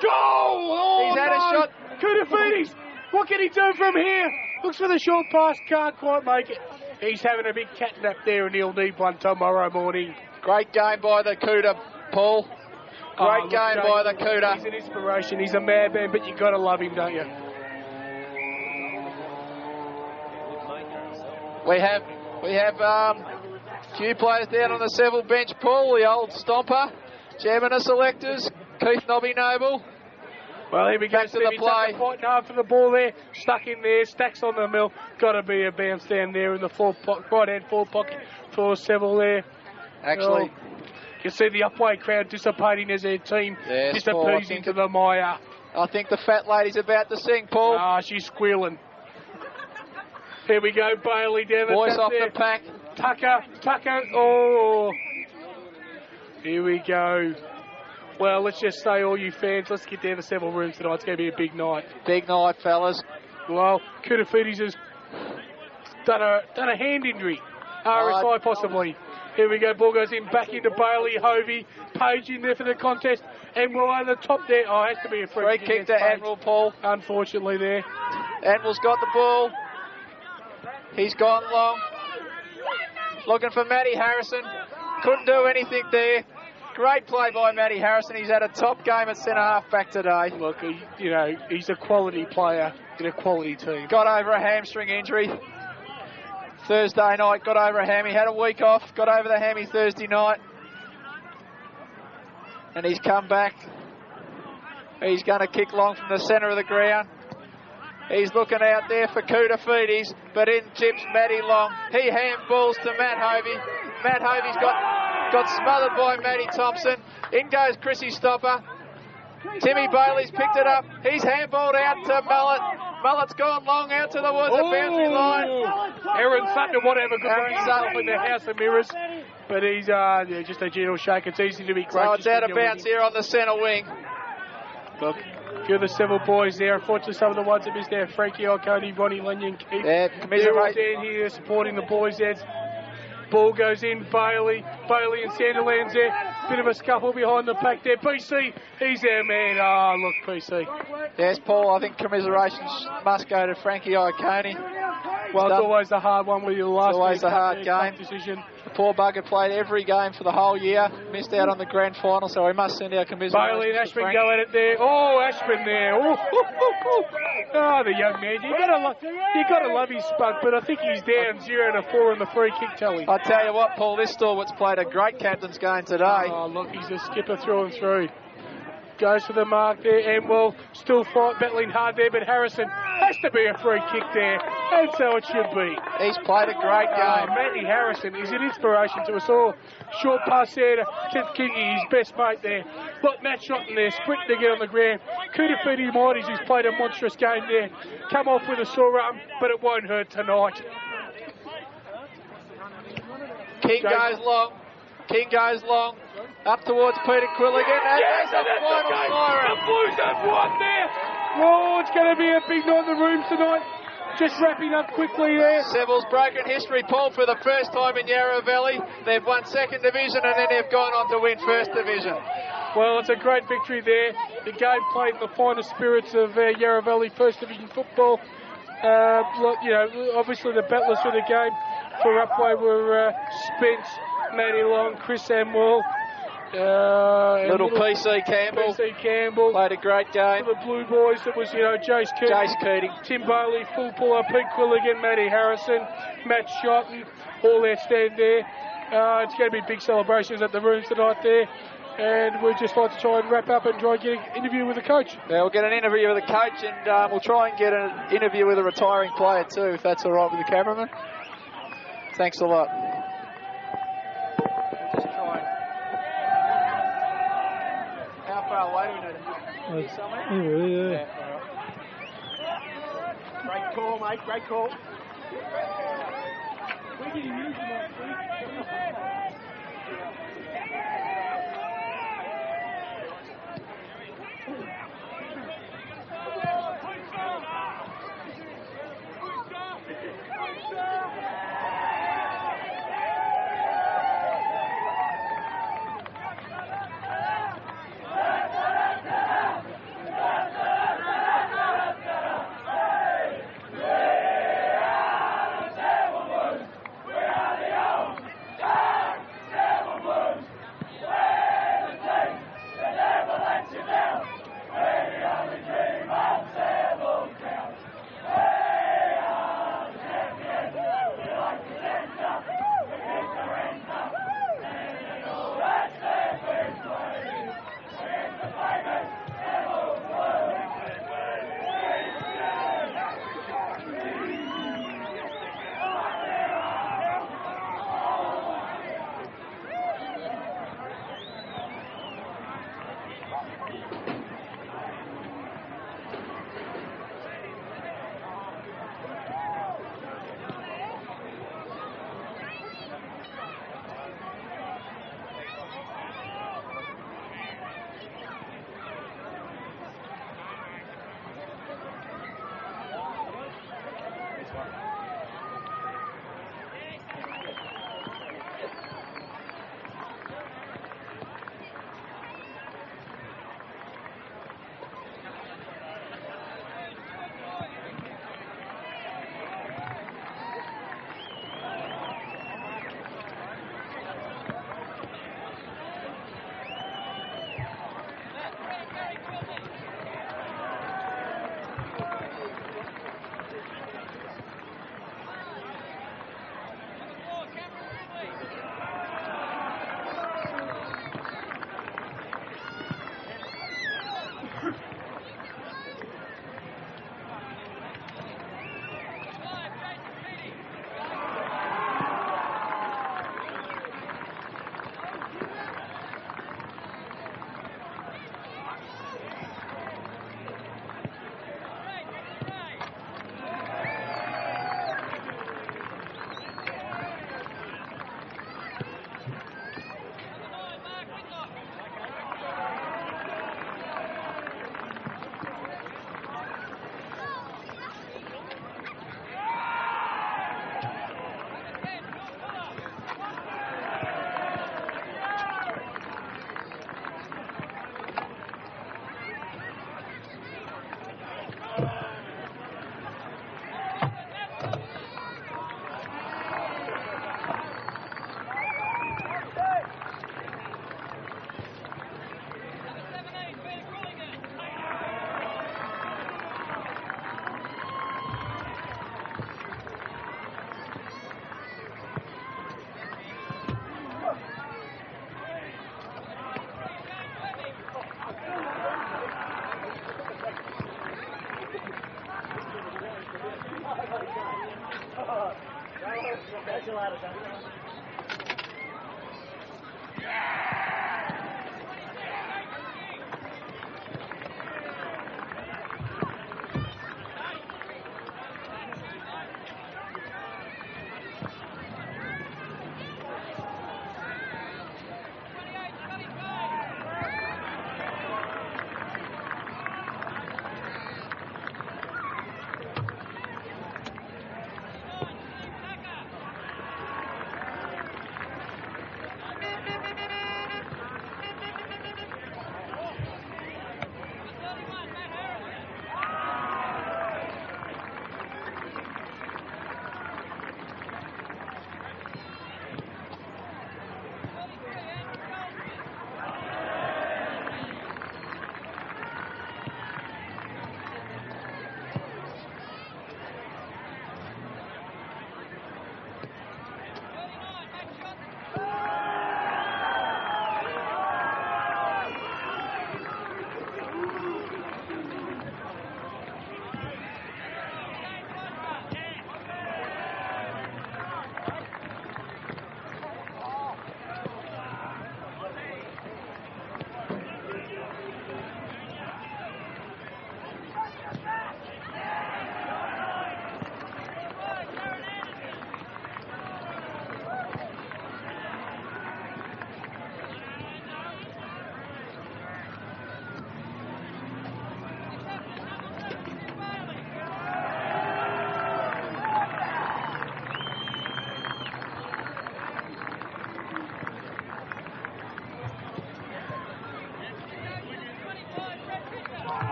Goal! Oh, he's had a shot. Kudafides. What can he do from here? Looks for the short pass. Can't quite make it. He's having a big catnap there and he'll need one tomorrow morning. Great game by the Cuda, Paul. Great game by the Cuda. He's an inspiration. He's a madman, but you got to love him, don't you? We have a few players down on the Seville bench. Paul, the old stomper, chairman of selectors, Keith Nobby Noble. Well, here we go. Back to the play. Fighting hard for the ball there. Stuck in there. Stacks on the mill. Got to be a bounce down there in the right-hand forward pocket for Seville there. Actually, you can see the Upwey crowd dissipating as their team disappears into the mire. I think the fat lady's about to sing, Paul. Ah, she's squealing. Here we go, Bailey down the Voice top off there. the pack. Tucker. Oh. Here we go. Well, let's just say, all you fans, let's get down to Seville rooms tonight. It's going to be a big night. Big night, fellas. Well, Kudafidis has done a hand injury. RSI possibly. Here we go. Ball goes in, back into Bailey, Hovey, Page in there for the contest. Anwell over the top there. Oh, it has to be a free kick to Anwell, Paul. Unfortunately there. Anwell's got the ball. He's gone long. Looking for Matty Harrison. Couldn't do anything there. Great play by Matty Harrison. He's had a top game at centre half back today. Look, he's a quality player in a quality team. Got over a hamstring injury Thursday night. Got over a hammy. Had a week off. Got over the hammy Thursday night. And he's come back. He's going to kick long from the centre of the ground. He's looking out there for Kudafidis, but in chips Matty Long. He handballs to Matt Hovey. Matt Hovey's got smothered by Matty Thompson. In goes Chrissy Stopper. Timmy Bailey's picked it up. He's handballed out to Mullet. Mullet's gone long out to the woods, the boundary line. Aaron Sutton would have a good one in the House of Mirrors, but he's just a gentle shake. It's easy to be great. So it's out of bounds here on the centre wing. Look, a few of the Seville boys there. Unfortunately, some of the ones that missed there, Frankie O'Coney, Ronnie Lenyon, Keith. Yeah, they're all down here supporting the boys there. Ball goes in, Bailey and Sanderlands there. Bit of a scuffle behind the pack there. PC, he's there, man. Oh, look, PC. Yes, Paul, I think commiserations must go to Frankie O'Coney. Well, it's always a hard one with your last. It's always a hard game. Decision. The poor bugger played every game for the whole year. Missed out on the grand final, so we must send our commiserations. Bailey and Ashman go at it there. Oh, Ashman there. Oh, the young man. You gotta love his spunk, but I think he's down 0-4 in the free kick tally. I tell you what, Paul, this stalwart's played a great captain's game today. Oh, look, he's a skipper through and through. Goes for the mark there. Amwell still battling hard there, but Harrison has to be a free kick there. And so it should be. He's played a great game. Matty Harrison is an inspiration to us all. Short pass there to Kingy, his best mate there. Look, Matt Shotton there, sprinting to get on the ground. Kudafidi Mortis, who's played a monstrous game there. Come off with a sore arm, but it won't hurt tonight. King goes long. Up towards Peter Quilligan. And there's a final siren. The Blues have won there. Oh, it's going to be a big night in the rooms tonight. Just wrapping up quickly there. Seville's broken history, Paul, for the first time in Yarra Valley. They've won second division and then they've gone on to win first division. Well, it's a great victory there. The game played in the finest spirits of Yarra Valley First Division football. Look, obviously the battlers for the game for Upwey were Spence, Matty Long, Chris Amwell. Little PC Campbell played a great game. For the Blue Boys, it was Jace Keating, Tim Bailey, full puller, Pete Quilligan, Matty Harrison, Matt Shotton, all outstanding there. It's going to be big celebrations at the rooms tonight there, and we'd just like to try and wrap up and try and get an interview with the coach. Yeah, we'll get an interview with the coach, and we'll try and get an interview with a retiring player too, if that's all right with the cameraman. Thanks a lot. Yeah. Great call, mate. Great call.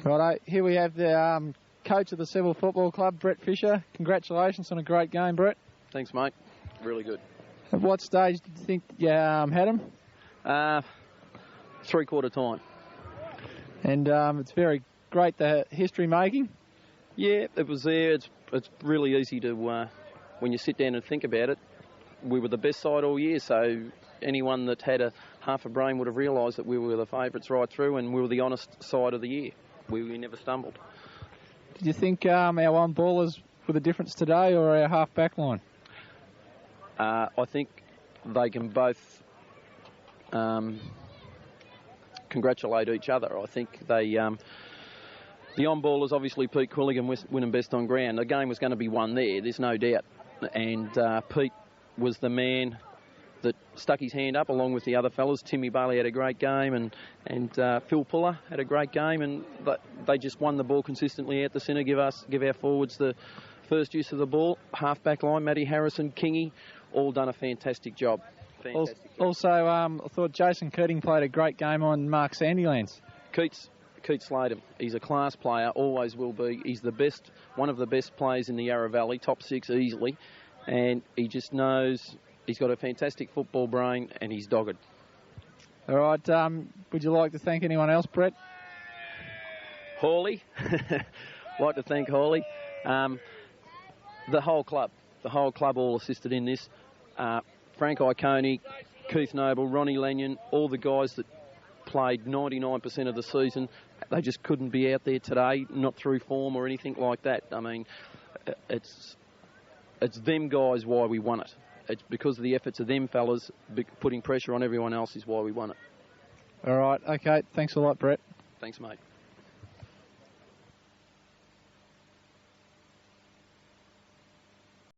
Righto, here we have the coach of the Seville Football Club, Brett Fisher. Congratulations on a great game, Brett. Thanks, mate. Really good. At what stage did you think you had him? Three-quarter time. And it's very great, the history making. Yeah, it was there. It's really easy to, when you sit down and think about it, we were the best side all year, so anyone that had a half a brain would have realised that we were the favourites right through, and we were the honest side of the year. We never stumbled. Did you think our on ballers were the difference today, or our half back line? I think they can both congratulate each other. I think they, the on ballers, obviously Pete Quilligan winning best on ground. The game was going to be won there, there's no doubt. And Pete was the man that stuck his hand up along with the other fellas. Timmy Bailey had a great game, and Phil Puller had a great game, and they just won the ball consistently out the centre, give our forwards the first use of the ball. Half-back line, Matty Harrison, Kingy, all done a fantastic job. Also, I thought Jason Keating played a great game on Mark Sandilands. Keats slayed him. He's a class player, always will be. He's the best, one of the best players in the Yarra Valley, top 6 easily, and he just knows he's got a fantastic football brain, and he's dogged. All right, would you like to thank anyone else, Brett? Hawley. Like to thank Hawley. The whole club all assisted in this. Frank Iacone, Keith Noble, Ronnie Lanyon, all the guys that played 99% of the season, they just couldn't be out there today, not through form or anything like that. I mean, it's them guys why we won it. It's because of the efforts of them fellas putting pressure on everyone else is why we won it. All right, okay. Thanks a lot, Brett. Thanks, mate.